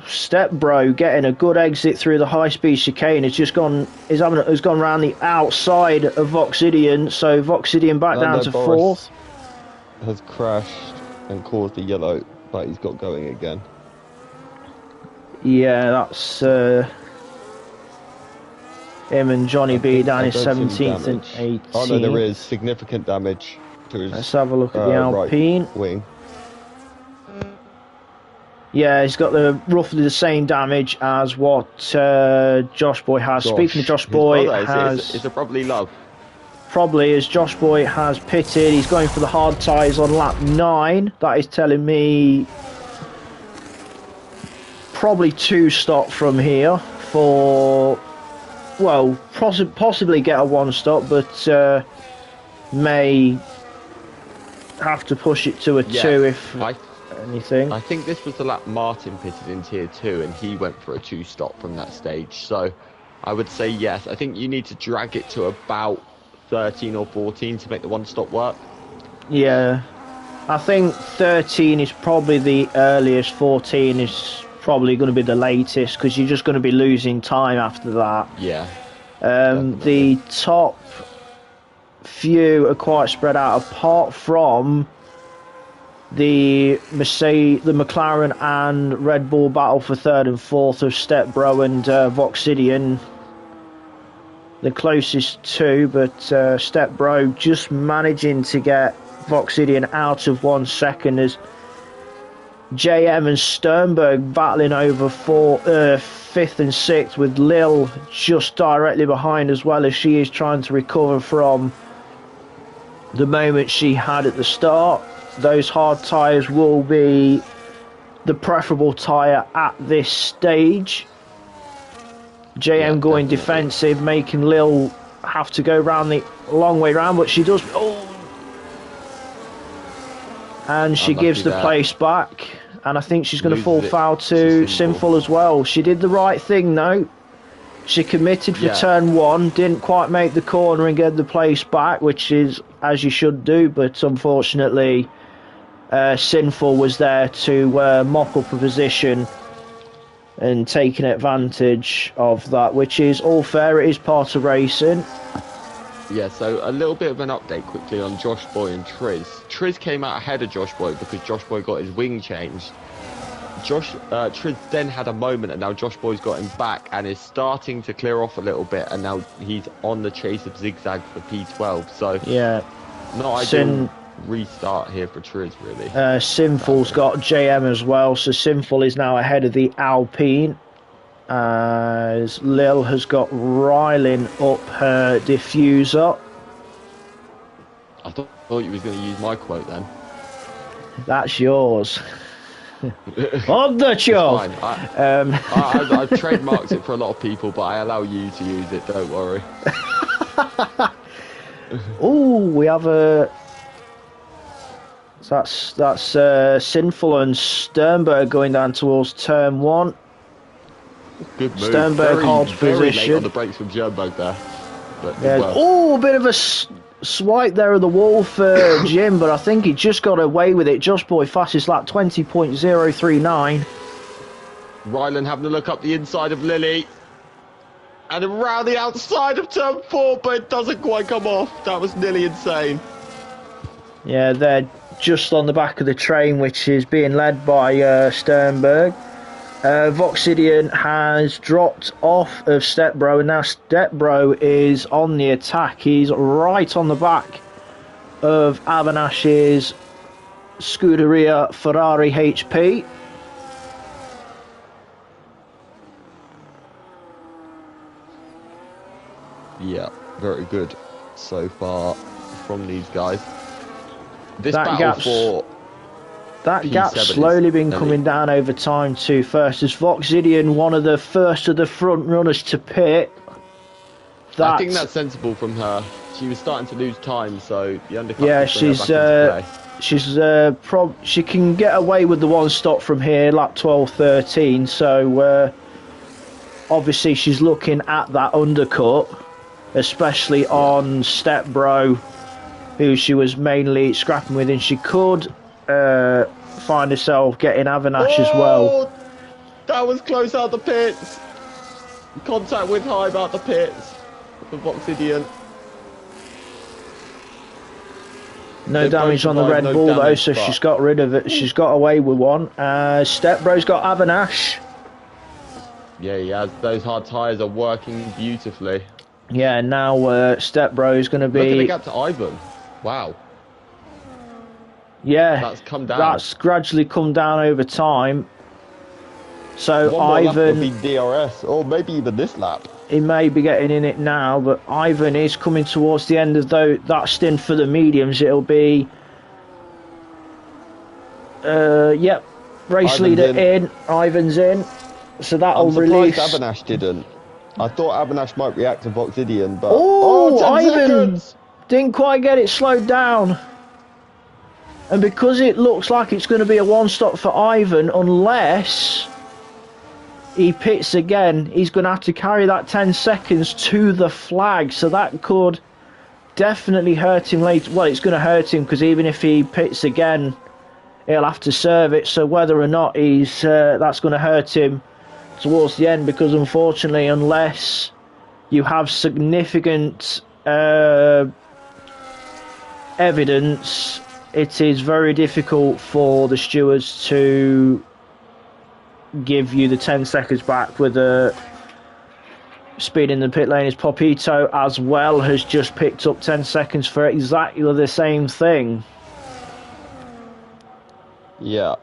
Stepbro getting a good exit through the high-speed chicane has gone around the outside of Voxidian, so Voxidian back down to 4th. Has crashed and caused a yellow, but he's got going again. Yeah, that's him and Johnny B down in 17th and 18th. Oh no, there is significant damage to his Let's have a look at the Alpine. right wing. Yeah, he's got roughly the same damage as what Josh Boy has. Speaking of Josh Boy, is it probably Love? Probably, as Josh Boy has pitted. He's going for the hard tyres on lap 9. That is telling me probably 2 stop from here for, well, possibly get a 1 stop, but may have to push it to a 2 if anything. I think this was the lap Martin pitted in tier 2 and he went for a 2 stop from that stage. So I would say yes. I think you need to drag it to about 13 or 14 to make the 1 stop work. Yeah, I think 13 is probably the earliest, 14 is probably going to be the latest, because you're just going to be losing time after that. Yeah. The top few are quite spread out, apart from the McLaren and Red Bull battle for 3rd and 4th of Stepbro and Voxidian. The closest 2, but Stepbro just managing to get Voxidian out of 1 second as JM and Sternberg battling over 5th and 6th, with Lil just directly behind, as well as she is trying to recover from the moment she had at the start. Those hard tyres will be the preferable tyre at this stage. JM going defensive, making Lil have to go round the long way round, but she does. Oh, and she gives the place back, and I think she's going to fall foul to Sinful as well. She did the right thing though. She committed for turn 1, didn't quite make the corner and get the place back, which is as you should do, but unfortunately Sinful was there to mop up a position and taking advantage of that, which is all fair. It is part of racing. Yeah, so a little bit of an update quickly on Josh Boy and Triz. Triz came out ahead of Josh Boy because Josh Boy got his wing changed. Triz then had a moment, and now Josh Boy's got him back and is starting to clear off a little bit, and now he's on the chase of Zigzag for P12. So yeah, not ideal restart here for Triz, really. Sinful's got JM as well, so Sinful is now ahead of the Alpine, as Lil has got riling up her diffuser. I thought you was going to use my quote then. That's yours. On the show. I've trademarked it for a lot of people, but I allow you to use it, don't worry. Oh, we have a... That's Sinful and Sternberg going down towards turn 1. Good move. Sternberg holds very position. Late on the brakes from Sternberg there. But Oh, a bit of a swipe there of the wall for Jim, but I think he just got away with it. Josh Boy fastest lap 20.039. Rylan having a look up the inside of Lily. And around the outside of turn 4, but it doesn't quite come off. That was nearly insane. Yeah, they're just on the back of the train, which is being led by Sternberg. Voxidian has dropped off of Stepbro, and now Stepbro is on the attack. He's right on the back of Avanash's Scuderia Ferrari HP. Yeah, very good so far from these guys. This That gap's slowly been coming down over time to first, as Voxidian, one of the first of the front runners to pit. I think that's sensible from her. She was starting to lose time, so the undercut. Yeah, she can get away with the 1 stop from here, lap 12-13. So obviously she's looking at that undercut, especially on Stepbro, who she was mainly scrapping with, and she could find herself getting Avanash as well. That was close out the pits. Contact with Hybe out the pits for Voxidian. No damage on the Red Bull though, so she's got rid of it. She's got away with one. Stepbro's got Avanash. Yeah, he has. Those hard tyres are working beautifully. Yeah, now Stepbro is going to Look at the be... gap to Ivan. Wow. Yeah, That's come down. that's gradually come down over time. So One more lap will be Ivan, DRS, or maybe even this lap. he may be getting in it now, but Ivan is coming towards the end of that stint for the mediums. It'll be... yep, race Ivan's leader in. Ivan's in. So that'll I'm surprised release... Avanash didn't. I thought Avanash might react to Voxidian, but... Oh, 10 Ivan seconds! didn't quite get it slowed down. And because it looks like it's going to be a one-stop for Ivan, unless he pits again, he's going to have to carry that 10 seconds to the flag. So that could definitely hurt him later. Well, it's going to hurt him because even if he pits again, he'll have to serve it. So whether or not he's that's going to hurt him towards the end, because unfortunately, unless you have significant evidence, it is very difficult for the stewards to give you the 10 seconds back. With the speed in the pit lane is Popito as well, has just picked up 10 seconds for exactly the same thing. Yeah,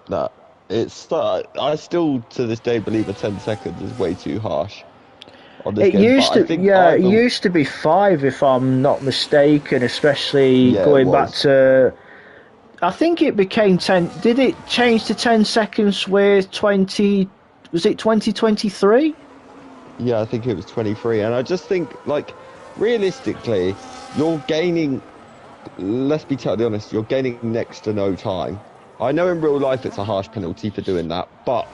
that it's. I still to this day believe a 10 seconds is way too harsh on this It game. used But I to, think yeah, it Ivan, used to be 5 if I'm not mistaken, especially Yeah, it going back was. to... I think it became 10... Did it change to 10 seconds with 20... Was it 2023? Yeah, I think it was 23, and I just think like realistically, you're gaining. Let's be totally honest, you're gaining next to no time. I know in real life it's a harsh penalty for doing that, but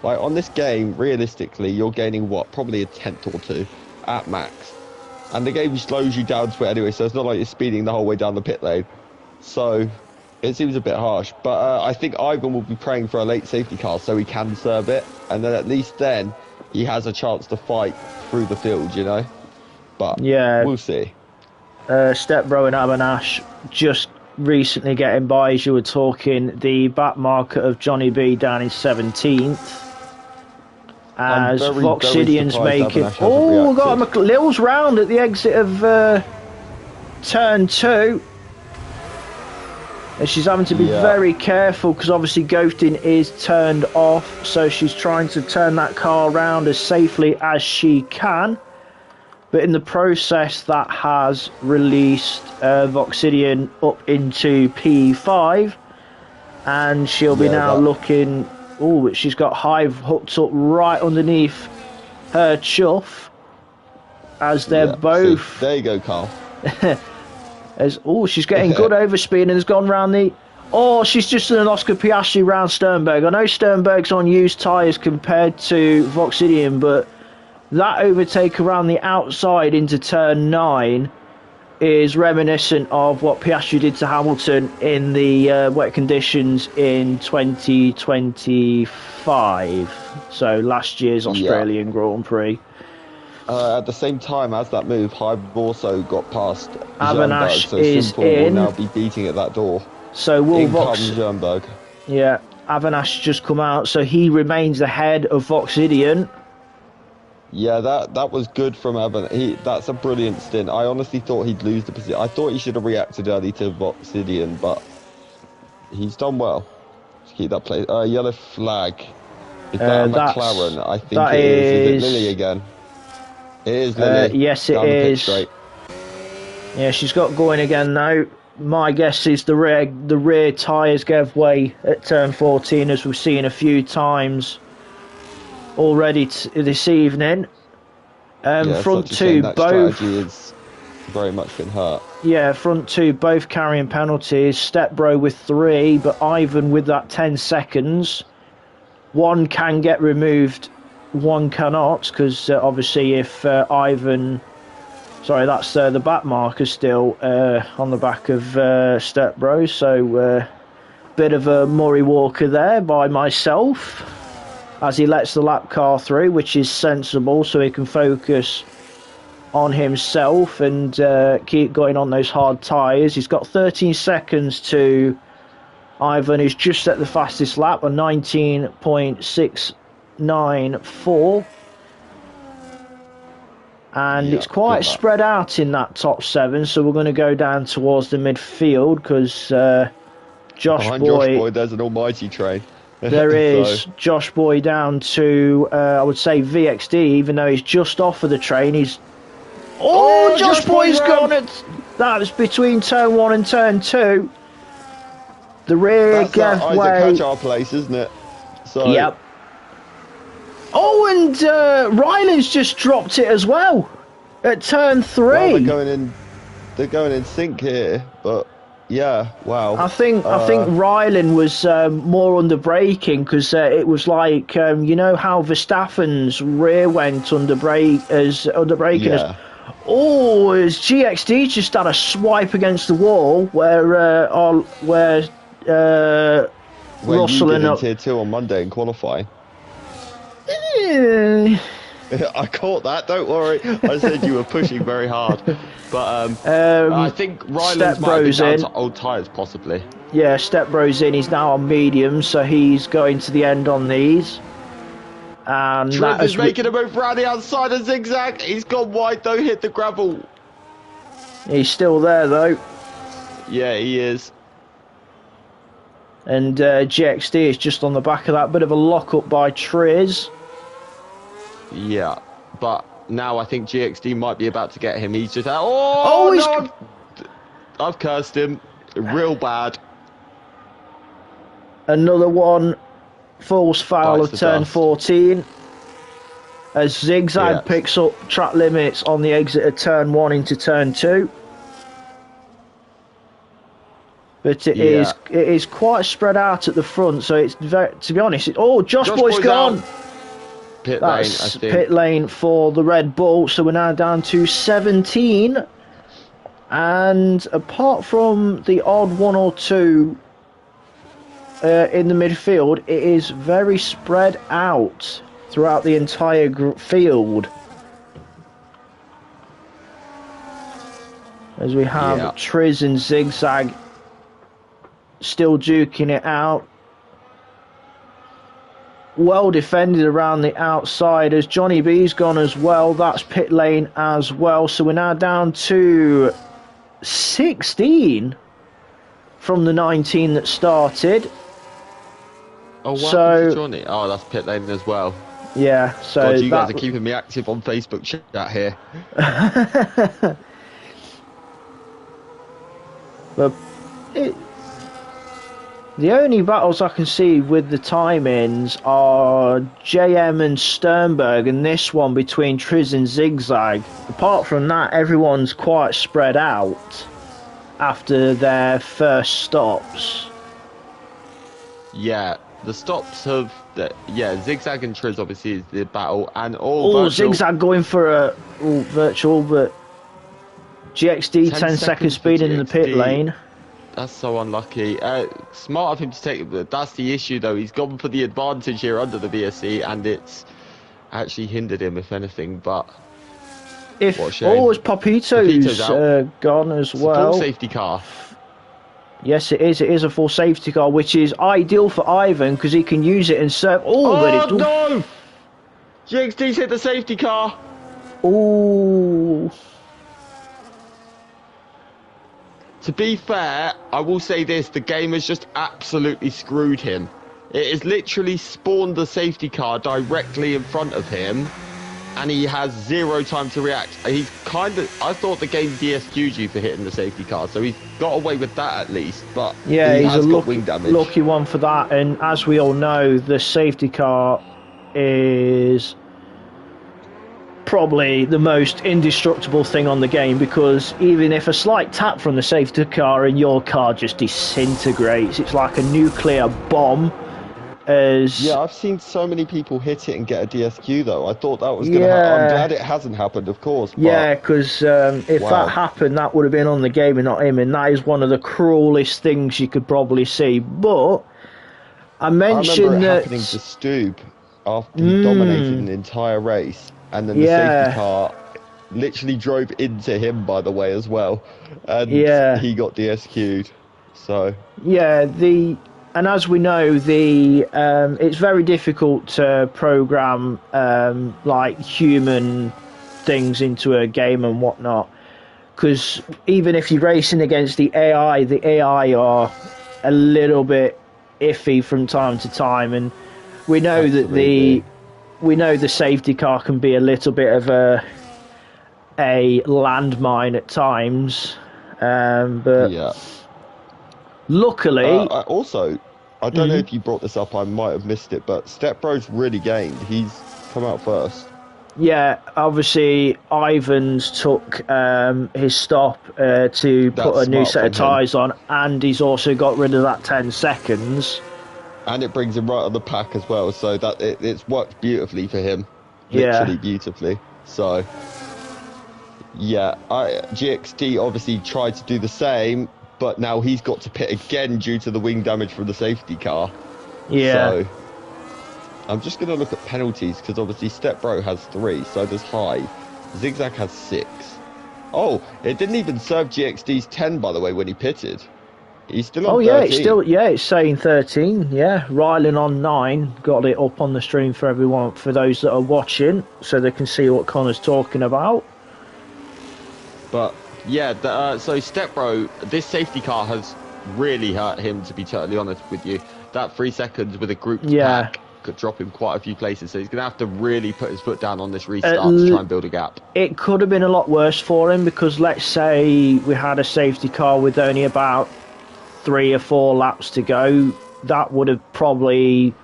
like on this game, realistically, you're gaining what, probably a tenth or two at max, and the game slows you down to it anyway, so it's not like you're speeding the whole way down the pit lane. So it seems a bit harsh, but I think Ivan will be praying for a late safety car so he can serve it, and then at least then he has a chance to fight through the field, you know. But Yeah. we'll see. Stepbro and Abanash just recently getting by, as you were talking, the back marker of Johnny B down in 17th. As I'm very Voxidian's surprised making... Abanash hasn't Oh, we got him reacted. a Lil's round at the exit of turn 2. And she's having to be Yeah. very careful because obviously ghosting is turned off, so she's trying to turn that car around as safely as she can. But in the process, that has released Voxidian up into P5, and she'll be Yeah, now that- looking... Oh, she's got Hive hooked up right underneath her chuff, as they're Yeah, both... see, there you go, Carl. She's getting good overspeed and has gone round the... Oh, she's just done an Oscar Piastri round Sternberg. I know Sternberg's on used tyres compared to Voxidian, but that overtake around the outside into turn 9 is reminiscent of what Piastri did to Hamilton in the wet conditions in 2025. So last year's Australian Grand Prix. At the same time as that move, Hive also got past Avanash Jernberg, so is Simple in. will now be beating at that door. So will In Vox... comes Jernberg. Yeah, Avanash just come out, so he remains ahead of Voxidian. Yeah, that was good from Evan. That's a brilliant stint. I honestly thought he'd lose the position. I thought he should have reacted early to Voxidian, but he's done well. Just keep that place. Yellow flag. Is that a McLaren? I think that it is. Is is- it Lily again? It is Lily. Yes, it Down the pit is. straight. Yeah, she's got going again now. My guess is the rear tyres gave way at turn 14, as we've seen a few times already this evening. Yeah, Front such a shame two, that both. strategy has very much been hurt. Yeah, front two, both carrying penalties. Stepbro with 3, but Ivan with that 10 seconds. One can get removed, one cannot, because obviously if Ivan... Sorry, that's the back marker still on the back of Stepbro, so bit of a Murray Walker there by myself, as he lets the lap car through, which is sensible, so he can focus on himself and keep going on those hard tyres. He's got 13 seconds to Ivan, who's just set the fastest lap, a 19.6 S19-4. And Yeah, it's quite good luck. spread out in that top 7, so we're going to go down towards the midfield because Josh Behind Boy, Josh Boy, there's an almighty train. there is So, Josh Boy down to, I would say, VXD, even though he's just off of the train. He's Josh Boy's gone. That's between turn 1 and turn 2. The rear that's that Isaac giveaway. Hatchar place, isn't it? So, Yep. Oh, and Ryland's just dropped it as well at turn 3. well, they're going in sync here, but yeah, wow. I think Ryland was more under braking because it was like you know how Verstappen's rear went under braking as Yeah. as GXD just had a swipe against the wall where Russell you did and in tier 2 on Monday in qualifying. I caught that, don't worry. I said you were pushing very hard. But I think Ryland's might have been down to old tyres, possibly. Yeah, Step Bro's in. He's now on medium, so he's going to the end on these. And Trent is making a move around the outside of Zigzag. He's gone wide, though, hit the gravel. He's still there, though. Yeah, he is. And GXD is just on the back of that. Bit of a lock-up by Triz. Yeah, but now I think GXD might be about to get him. He's just I've cursed him real bad. Another one, false foul Bites of the turn dust. 14. As Zigzag picks up track limits on the exit of turn 1 into turn 2. But it is quite spread out at the front, so it's very, to be honest. Josh Boy's gone. Pit That's lane, I think. pit lane for the Red Bull, so we're now down to 17. And apart from the odd 1 or 2 in the midfield, it is very spread out throughout the entire field. As we have Triz and Zigzag still duking it out. Well defended around the outside as Johnny B's gone as well. That's pit lane as well. So we're now down to 16 from the 19 that started. Oh, what happened to Johnny? Oh, that's pit lane as well. Yeah, so God, you guys are keeping me active on Facebook chat here. But the only battles I can see with the timings are JM and Sternberg, and this one between Triz and Zigzag. Apart from that, everyone's quite spread out after their first stops. Yeah, the stops have... Zigzag and Triz obviously is the battle, and Zigzag going for a virtual, but GXD 10 second speed in the pit lane. That's so unlucky. Smart of him to take it, but that's the issue though. He's gone for the advantage here under the VSC, and it's actually hindered him, if anything. But as Papito's gone as well. Full safety car. Yes, it is. It is a full safety car, which is ideal for Ivan because he can use it and serve. No! GXD's hit the safety car. Oh. To be fair, I will say this, the game has just absolutely screwed him. It has literally spawned the safety car directly in front of him, and he has zero time to react. I thought the game DSQ'd you for hitting the safety car, so he's got away with that at least, but yeah, he's got wing damage. Lucky one for that, and as we all know, the safety car is probably the most indestructible thing on the game, because even if a slight tap from the safety car and your car just disintegrates, it's like a nuclear bomb. Yeah, I've seen so many people hit it and get a DSQ though. I thought that was going to happen. I'm glad it hasn't happened, of course. But... yeah, because if that happened, that would have been on the game and not him, and that is one of the cruelest things you could probably see. But I mentioned that happening to Stoob after he dominated an entire race, and then the safety car literally drove into him, by the way, as well, and he got DSQ'd. So yeah, and as we know, the it's very difficult to program like human things into a game and whatnot, because even if you're racing against the AI are a little bit iffy from time to time, and we know Absolutely. that the safety car can be a little bit of a landmine at times, but Yeah. luckily. I don't know if you brought this up. I might have missed it, but Stepbro's really gained. He's come out first. Yeah, obviously Ivan's took his stop to That's put a new smart set of from him. tyres on, and he's also got rid of that 10 seconds. And it brings him right on the pack as well, so that it's worked beautifully for him. Yeah. Literally beautifully. So, yeah, GXT obviously tried to do the same, but now he's got to pit again due to the wing damage from the safety car. Yeah. So, I'm just going to look at penalties, because obviously Stepbro has 3, so does Hive. Zigzag has 6. Oh, it didn't even serve GXD's 10, by the way, when he pitted. He's still on 13. It's saying 13. Yeah, Rylan on 9. Got it up on the stream for everyone, for those that are watching, so they can see what Connor's talking about. But yeah, so Stepbro, this safety car has really hurt him, to be totally honest with you. That 3 seconds with a group pack could drop him quite a few places, so he's going to have to really put his foot down on this restart to try and build a gap. It could have been a lot worse for him, because let's say we had a safety car with only about 3 or 4 laps to go, that would have probably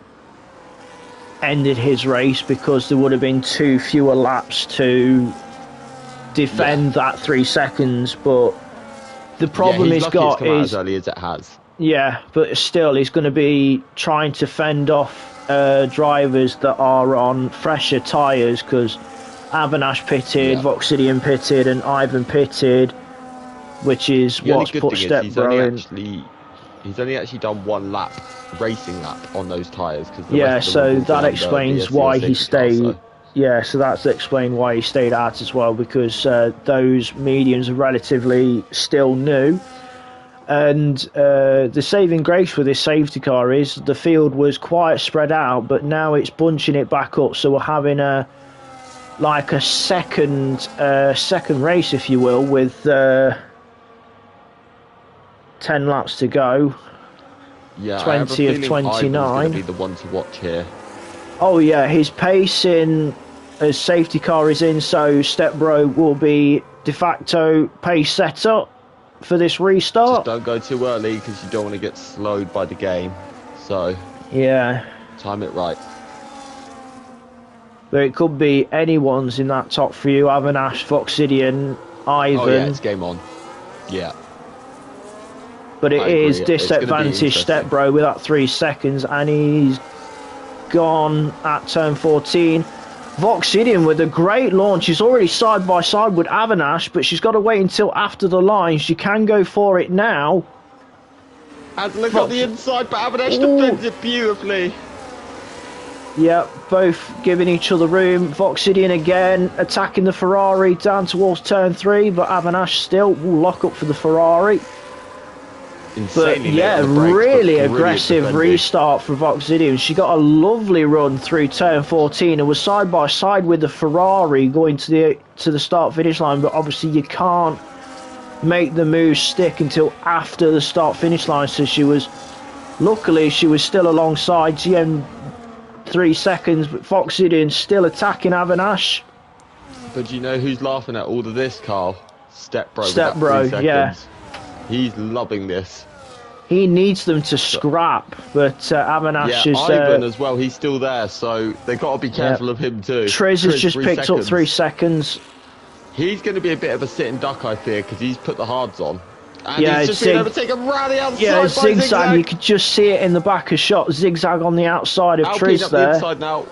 ended his race, because there would have been 2 fewer laps to defend that 3 seconds. But the problem he's got is as early as it has. Yeah, but still, he's going to be trying to fend off drivers that are on fresher tyres, because Avanash pitted, Voxidian pitted, and Ivan pitted, which is what's put Stepbro in. He's only actually done 1 racing lap on those tyres. So that explains why he stayed. Yeah, so that's explained why he stayed out as well, because those mediums are relatively still new. And the saving grace with this safety car is the field was quite spread out, but now it's bunching it back up, so we're having a second race, if you will, with 10 laps to go. Yeah, 20 of 29. Going to be the one to watch here. Oh yeah, his pace in as safety car is in, so Stepbro will be de facto pace setter for this restart. Just don't go too early, because you don't want to get slowed by the game. So yeah, time it right. But it could be anyone's in that top few: Avanash, Voxidian, Ivan. Oh yeah, it's game on. Yeah. But it is disadvantage Stepbro with that 3 seconds, and he's gone at turn 14. Voxidian with a great launch. She's already side by side with Avanash, but she's got to wait until after the line. She can go for it now. And look on the inside, but Avanash defends it beautifully. Yeah, both giving each other room. Voxidian again attacking the Ferrari down towards turn 3, but Avanash still will lock up for the Ferrari. Insanely but yeah, brakes, really but aggressive restart for Voxidian. She got a lovely run through turn 14 and was side by side with the Ferrari going to the start finish line. But obviously you can't make the move stick until after the start finish line. So luckily she was still alongside GM 3 seconds, but Voxidian still attacking Avanash. But do you know who's laughing at all of this, Carl? Stepbro. Stepbro, yeah. He's loving this. He needs them to scrap, but Avanash is... Ivan as well, he's still there, so they've got to be careful of him too. Triz has just picked up 3 seconds. He's going to be a bit of a sitting duck, I fear, because he's put the hards on. And he's just been able to take a rally outside by Zigzag. You could just see it in the back of shot. Zigzag on the outside of Alpine Triz up there. The inside now.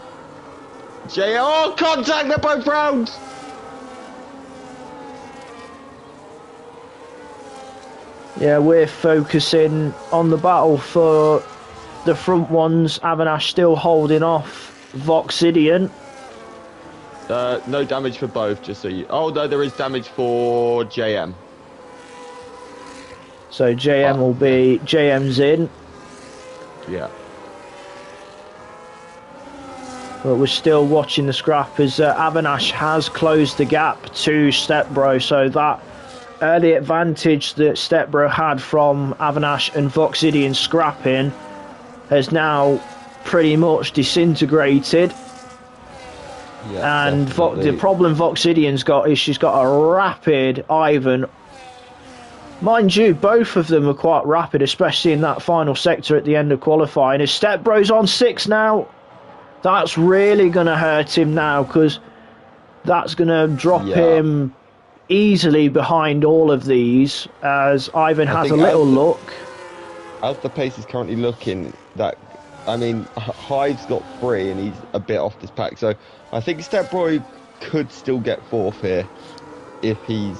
Contact, they're both round. Yeah, we're focusing on the battle for the front ones. Avanash still holding off Voxidian. No damage for both, just so you... Oh, no, there is damage for JM. So JM will be... JM's in. Yeah. But we're still watching the scrap as Avanash has closed the gap to Stepbro, so that early advantage that Stepbro had from Avanash and Voxidian scrapping has now pretty much disintegrated. Yeah, and definitely. The problem Voxidian's got is she's got a rapid Ivan. Mind you, both of them are quite rapid, especially in that final sector at the end of qualifying. As Stepbro's on 6 now, that's really going to hurt him now, because that's going to drop him easily behind all of these, as Ivan has a little look. As the pace is currently looking, Hive's got 3 and he's a bit off this pack, so I think Stepbro could still get 4th here if he's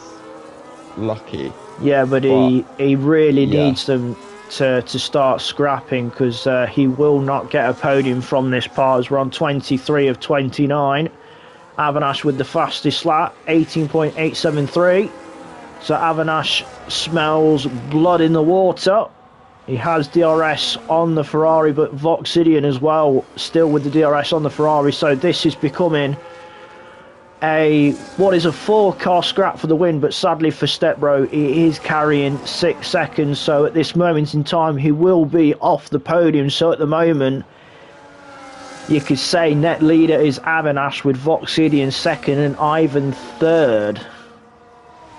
lucky. Yeah, but he really needs them to start scrapping, because he will not get a podium from this part, as we're on 23 of 29. Avanash with the fastest lap, 18.873. So Avanash smells blood in the water. He has DRS on the Ferrari, but Voxidian as well, still with the DRS on the Ferrari. So this is becoming what is a 4-car scrap for the win, but sadly for Stepbro, he is carrying 6 seconds. So at this moment in time, he will be off the podium. So at the moment, you could say net leader is Avanash, with Voxidian second and Ivan third.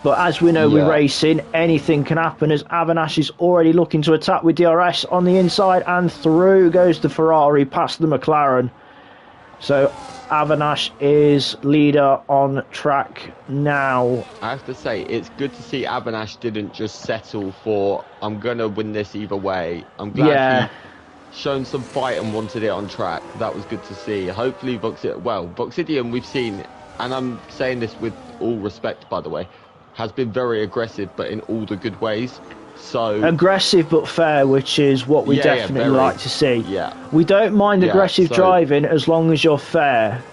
But as we know with racing, anything can happen, as Avanash is already looking to attack with DRS on the inside, and through goes the Ferrari past the McLaren. So Avanash is leader on track now. I have to say, it's good to see Avanash didn't just settle for, I'm going to win this either way. I'm glad he shown some fight and wanted it on track. That was good to see. Hopefully Voxidian we've seen, and I'm saying this with all respect by the way, has been very aggressive, but in all the good ways. So aggressive but fair, which is what we definitely like to see. Yeah, we don't mind aggressive driving as long as you're fair.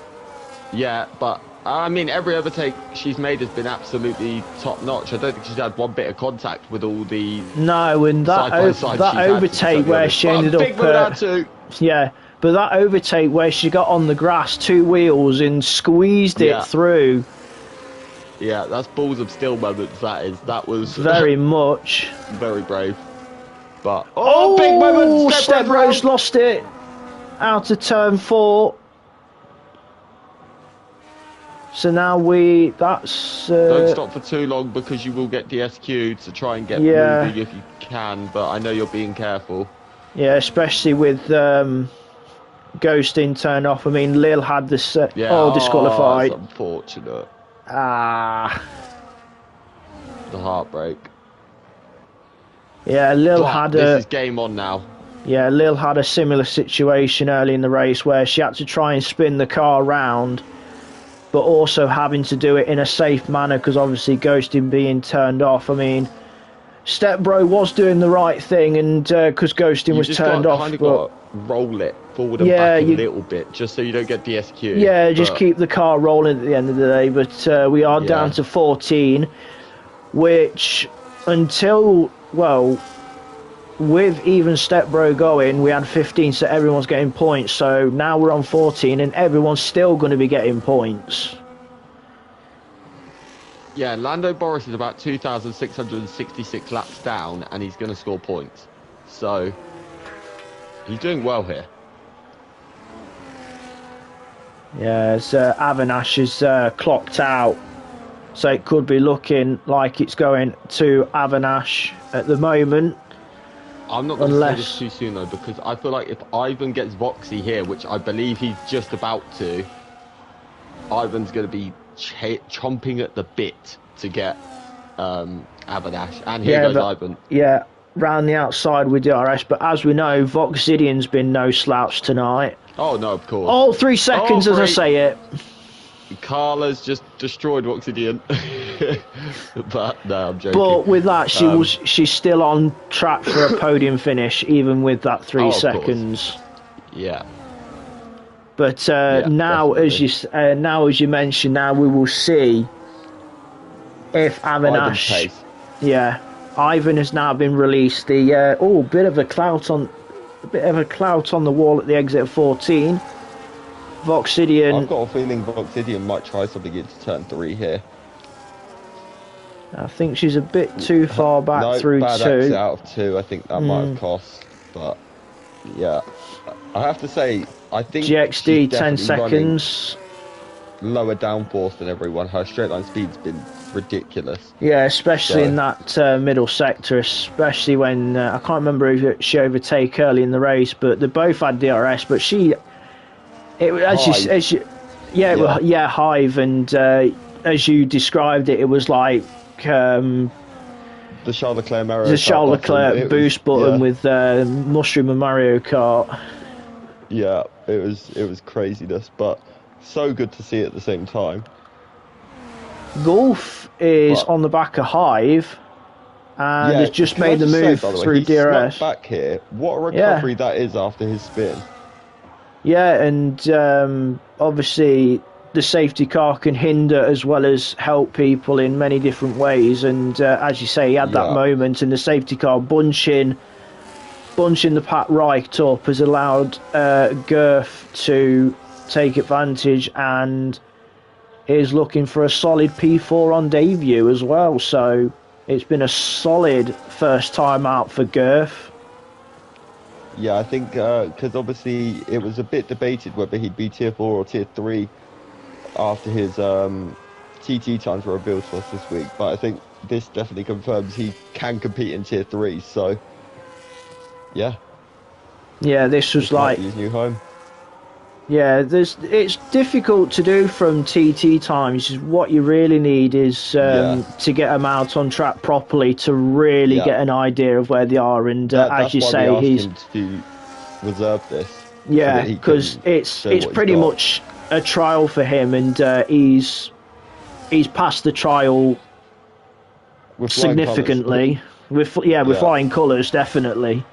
Yeah, but I mean, every overtake she's made has been absolutely top notch. I don't think she's had one bit of contact with all the and that overtake where she ended up but that overtake where she got on the grass 2 wheels and squeezed it through. Yeah, that's balls of steel moments. That was very much very brave. But big moment! Stepbro's lost it out of turn 4. So now don't stop for too long, because you will get DSQ'd, so try and get moving if you can, but I know you're being careful. Yeah, especially with Ghosting turned off. I mean, Lil had this disqualified. That's unfortunate. The heartbreak. Yeah, Lil this is game on now. Yeah, Lil had a similar situation early in the race where she had to try and spin the car round, but also having to do it in a safe manner, because obviously Ghosting being turned off. I mean, Stepbro was doing the right thing, and because Ghosting was turned off, kind of got to roll it forward and back a little bit, just so you don't get DSQ. Yeah, just keep the car rolling at the end of the day. But we are down to 14, which with even Stepbro going, we had 15, so everyone's getting points. So now we're on 14, and everyone's still going to be getting points. Yeah, Lando Boris is about 2,666 laps down, and he's going to score points. So he's doing well here. Yeah, Avanash is clocked out, so it could be looking like it's going to Avanash at the moment. I'm not going to say this too soon though, because I feel like if Ivan gets Voxy here, which I believe he's just about to, Ivan's going to be chomping at the bit to get Avanash, and here goes Ivan. Yeah, round the outside with DRS, but as we know, Voxidian's been no slouch tonight. Oh no, of course. Oh, 3 seconds as I say it. Carla's just destroyed Voxidian. But no, I'm joking. But with that, she's still on track for a podium finish, even with that 3 seconds. Yeah. But now, as you mentioned, now we will see if Avanash. Yeah, Ivan has now been released. The bit of a clout on bit of a clout on the wall at the exit of 14. Voxidian. I've got a feeling Voxidian might try something into turn 3 here. I think she's a bit too far back No, through bad 2. exit out of 2. I think that might have cost. But yeah, I have to say, I think GXD 10 seconds. Lower downforce than everyone. Her straight line speed's been ridiculous. Yeah, especially in that middle sector, especially when I can't remember if she overtake early in the race, but they both had DRS. But Hive, and as you described it, it was like the Charles Leclerc the Charles Leclerc boost button with Mushroom and Mario Kart. Yeah, it was craziness, but so good to see at the same time. Golf is on the back of Hive and has just made the move through DRS. He back here. What a recovery that is after his spin. Yeah, and obviously the safety car can hinder as well as help people in many different ways. And as you say, he had that moment, and the safety car bunching the pack right up has allowed Gerf to take advantage, and is looking for a solid P4 on debut as well. So it's been a solid first time out for Gerf. Yeah, I think because obviously it was a bit debated whether he'd be tier 4 or tier 3 after his TT times were revealed to us this week, but I think this definitely confirms he can compete in tier 3. So yeah, this was like his new home. Yeah, it's difficult to do from TT times. What you really need is to get them out on track properly to really get an idea of where they are. And as you say, he's to reserve this. Yeah, because it's pretty much a trial for him, and he's passed the trial with significantly. With flying colours, definitely.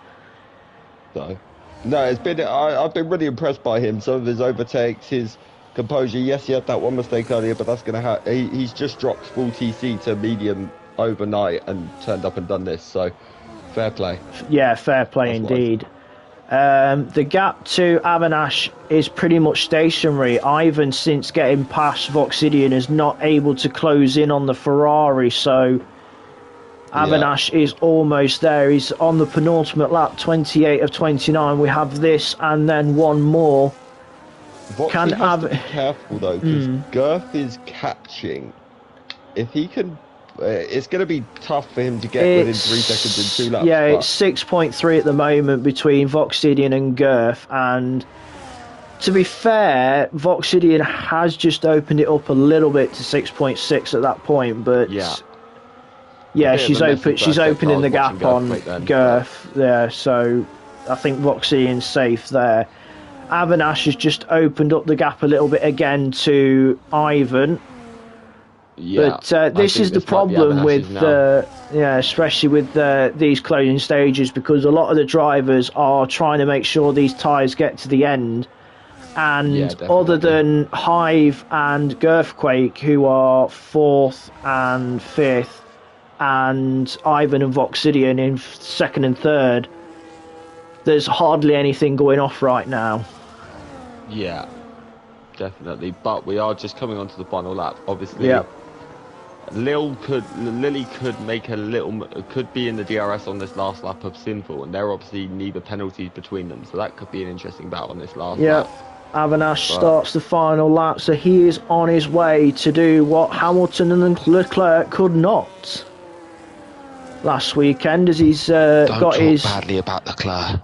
So. No, it's been. I've been really impressed by him. Some of his overtakes, his composure. Yes, he had that one mistake earlier, but that's going to happen. He's just dropped full TC to medium overnight and turned up and done this. So, fair play. Yeah, fair play indeed. The gap to Avanash is pretty much stationary. Ivan, since getting past Voxidian, is not able to close in on the Ferrari. So. Avanash is almost there. He's on the penultimate lap, 28 of 29. We have this and then one more. Voxy has to be careful though, because Gerf is catching. If he can, it's going to be tough for him to get within 3 seconds in 2 laps. Yeah, it's 6.3 at the moment between Voxidian and Gerf. And to be fair, Voxidian has just opened it up a little bit to 6.6 at that point, but. Yeah, she's opening the gap on Gerf there, so I think Voxidian's safe there. Avanash has just opened up the gap a little bit again to Ivan. Yeah, but this is the problem with especially with these closing stages, because a lot of the drivers are trying to make sure these tyres get to the end. And other than Hive and Gerfquake, who are 4th and 5th, and Ivan and Voxidian in 2nd and 3rd, there's hardly anything going off right now. Yeah, definitely. But we are just coming onto the final lap. Obviously, Lily could make could be in the DRS on this last lap of Sinful, and there are obviously neither penalties between them, so that could be an interesting battle on this lap. Avanash starts the final lap, so he is on his way to do what Hamilton and Leclerc could not last weekend, as he's got his... Don't talk badly about Leclerc.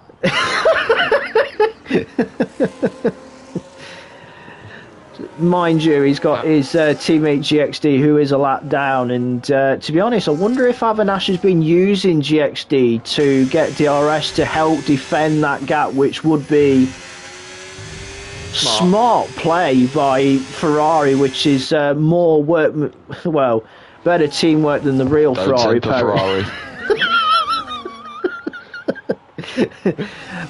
Mind you, he's got his teammate GXD, who is a lap down, and to be honest, I wonder if Avanash has been using GXD to get DRS to help defend that gap, which would be smart play by Ferrari, which is more work, better teamwork than the real Ferrari.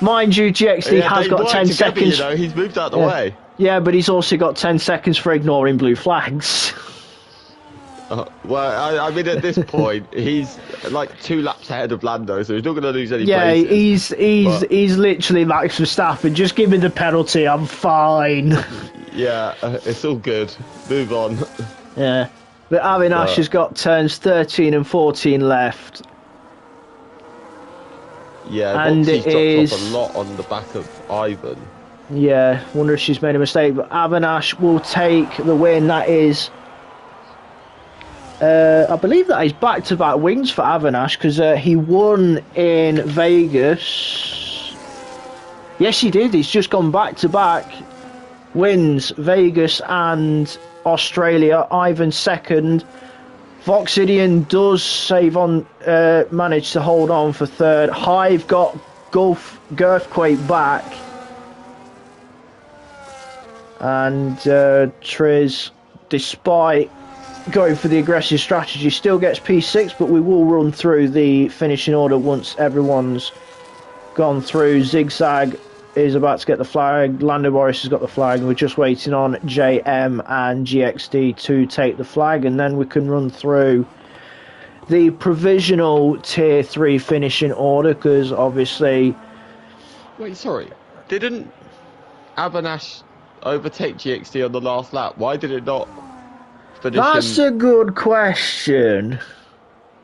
Mind you, GXD has got 10 seconds. He's moved out the way. Yeah, but he's also got 10 seconds for ignoring blue flags. Well, I mean, at this point, he's like 2 laps ahead of Lando, so he's not going to lose any Yeah, places. he's literally Max Verstappen. Just give me the penalty, I'm fine. Yeah, it's all good. Move on. Yeah, but Avinash has got turns 13 and 14 left. Yeah, And Voxy's it dropped off a is. lot on the back of Ivan. Yeah, wonder if she's made a mistake. But Avinash will take the win. That is. I believe that is back-to-back wins for Avinash because he won in Vegas. Yes, he did. He's just gone back-to-back wins, Vegas and Australia. Ivan second. Voxidian does manage to hold on for third. Hive got Girthquake back. And Triz, despite going for the aggressive strategy, still gets P6, but we will run through the finishing order once everyone's gone through. Zigzag is about to get the flag. Lando Boris has got the flag, and we're just waiting on JM and GXD to take the flag, and then we can run through the provisional Tier 3 finishing order, because obviously... Wait, sorry. Didn't Avinash overtake GXD on the last lap? Why did it not finish That's a good question.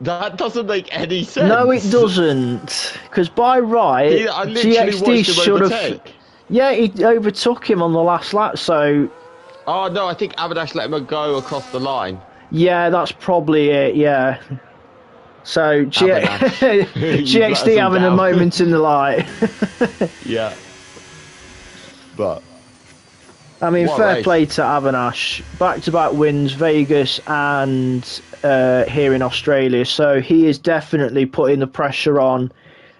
That doesn't make any sense. No, it doesn't. Because by right, I literally GXD watched him should have. overtake. Yeah, he overtook him on the last lap. So Oh no, I think Avinash let him go across the line. yeah, that's probably it. Yeah. So GXD having a moment in the light. Yeah. But I mean, what a fair race. play to Avinash. Back-to-back wins, Vegas and here in Australia. So he is definitely putting the pressure on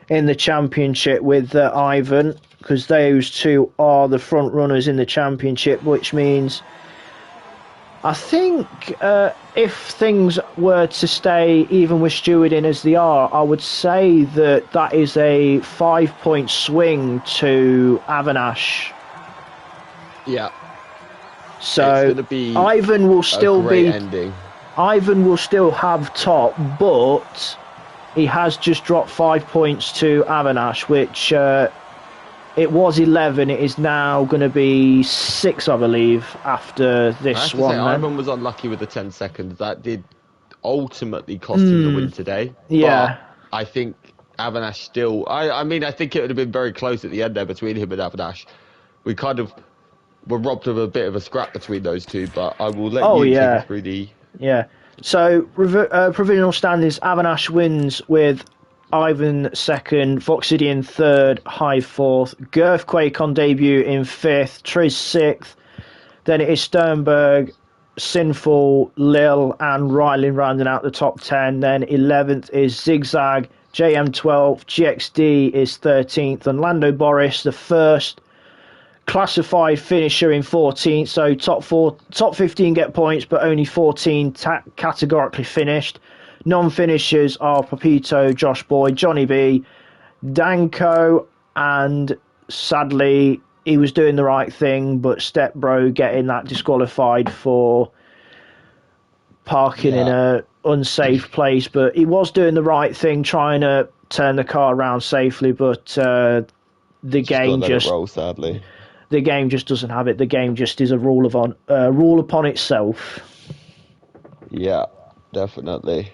in the championship with Ivan, because those two are the front runners in the championship, which means I think if things were to stay even with stewarding as they are, I would say that is a 5-point swing to Avinash. Yeah. So It's gonna be Ivan will still a great be ending. Ivan will still have top, but he has just dropped 5 points to Avinash, which it was 11. It is now going to be 6, I believe, after I this have to one. say, Then. Ivan was unlucky with the 10 seconds. That did ultimately cost him the win today. Yeah. But I think Avinash still... I mean, I think it would have been very close at the end there between him and Avinash. We kind of were robbed of a bit of a scrap between those two, but I will let you take us through the... Yeah. So, provisional standings, Avinash wins with Ivan second, Voxidian third, Hive fourth, Girthquake on debut in fifth, Triz sixth, then it is Sternberg, Sinful, Lil and Riley rounding out the top 10, then 11th is Zigzag, JM 12th, GXD is 13th, and Lando Boris, the first classified finisher in 14th, so top 15 get points, but only 14 categorically finished. Non-finishers are Papito, Josh Boyd, Johnny B, Danko, and sadly he was doing the right thing, but Step Bro getting that disqualified for parking in a unsafe place. But he was doing the right thing, trying to turn the car around safely, but the game just roll, sadly. The game just doesn't have it. The game just is a rule upon itself. Yeah, definitely.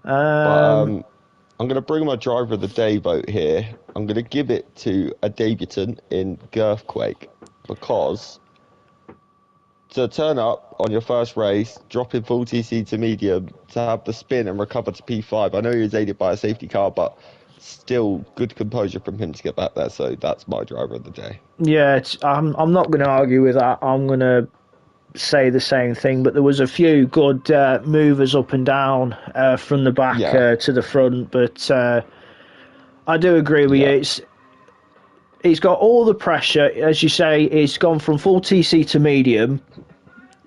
But, I'm going to bring my driver of the day vote here. I'm going to give it to a debutant in Girthquake, because to turn up on your first race, dropping full TC to medium, to have the spin and recover to P5. I know he was aided by a safety car, but still good composure from him to get back there. So that's my driver of the day. Yeah, I'm not going to argue with that. I'm going to say the same thing, but there was a few good movers up and down from the back to the front, but I do agree with you. He's got all the pressure, as you say. He's gone from full TC to medium.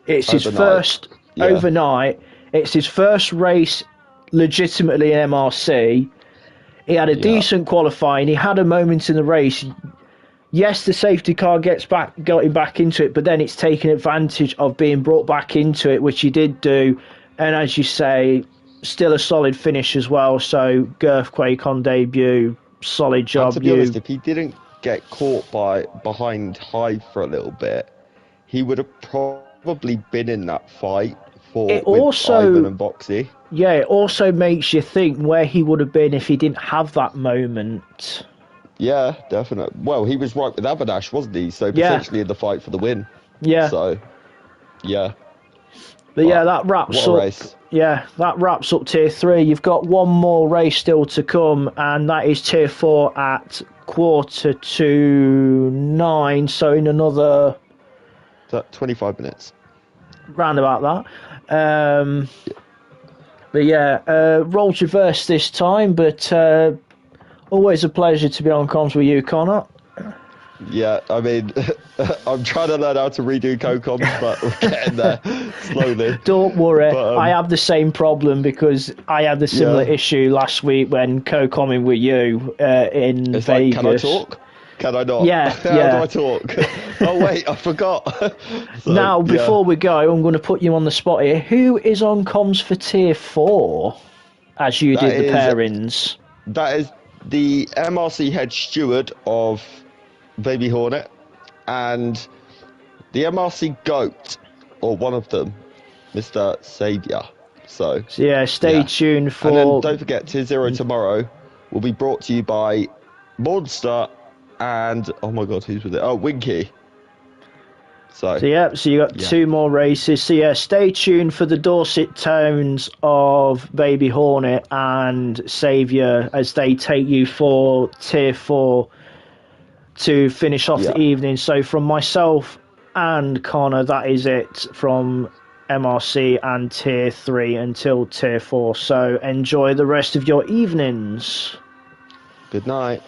It's his first overnight. It's his first race legitimately in MRC. He had a decent qualifying. He had a moment in the race. Yes, the safety car got him back into it, but then it's taken advantage of being brought back into it, which he did do. And as you say, still a solid finish as well. So Girthquake on debut, solid And job. to be honest, if he didn't get caught behind Hive for a little bit, he would have probably been in that fight with Ivan and Boxy. Yeah, it also makes you think where he would have been if he didn't have that moment. Yeah, definitely. Well, he was right with Avanash, wasn't he? So potentially in the fight for the win. Yeah. So, yeah. But yeah, that wraps up. Race. Yeah, that wraps up Tier 3. You've got one more race still to come, and that is Tier 4 at 8:45. So in another... So 25 minutes. Round about that. But yeah, roles reversed this time, but always a pleasure to be on comms with you, Connor. Yeah, I mean, I'm trying to learn how to redo co-coms, but we're getting there slowly. Don't worry, But, I have the same problem because I had the similar issue last week when co-comming with you in it's Vegas. Like, can I talk? Can I not? Yeah, How yeah. do I talk? Oh, wait, I forgot. So, now, before we go, I'm going to put you on the spot here. Who is on comms for Tier 4 as you did the pairings? That is the MRC head steward of Baby Hornet and the MRC GOAT, or one of them, Mr. Saviour. So yeah, stay tuned for... And then don't forget, Tier 0 tomorrow will be brought to you by Monster and, oh my god, who's with it? Oh, Winky. So you got two more races. So yeah, stay tuned for the Dorset tones of Baby Hornet and Saviour as they take you for Tier 4 to finish off the evening. So from myself and Connor, that is it from MRC and Tier 3 until Tier 4. So enjoy the rest of your evenings. Good night.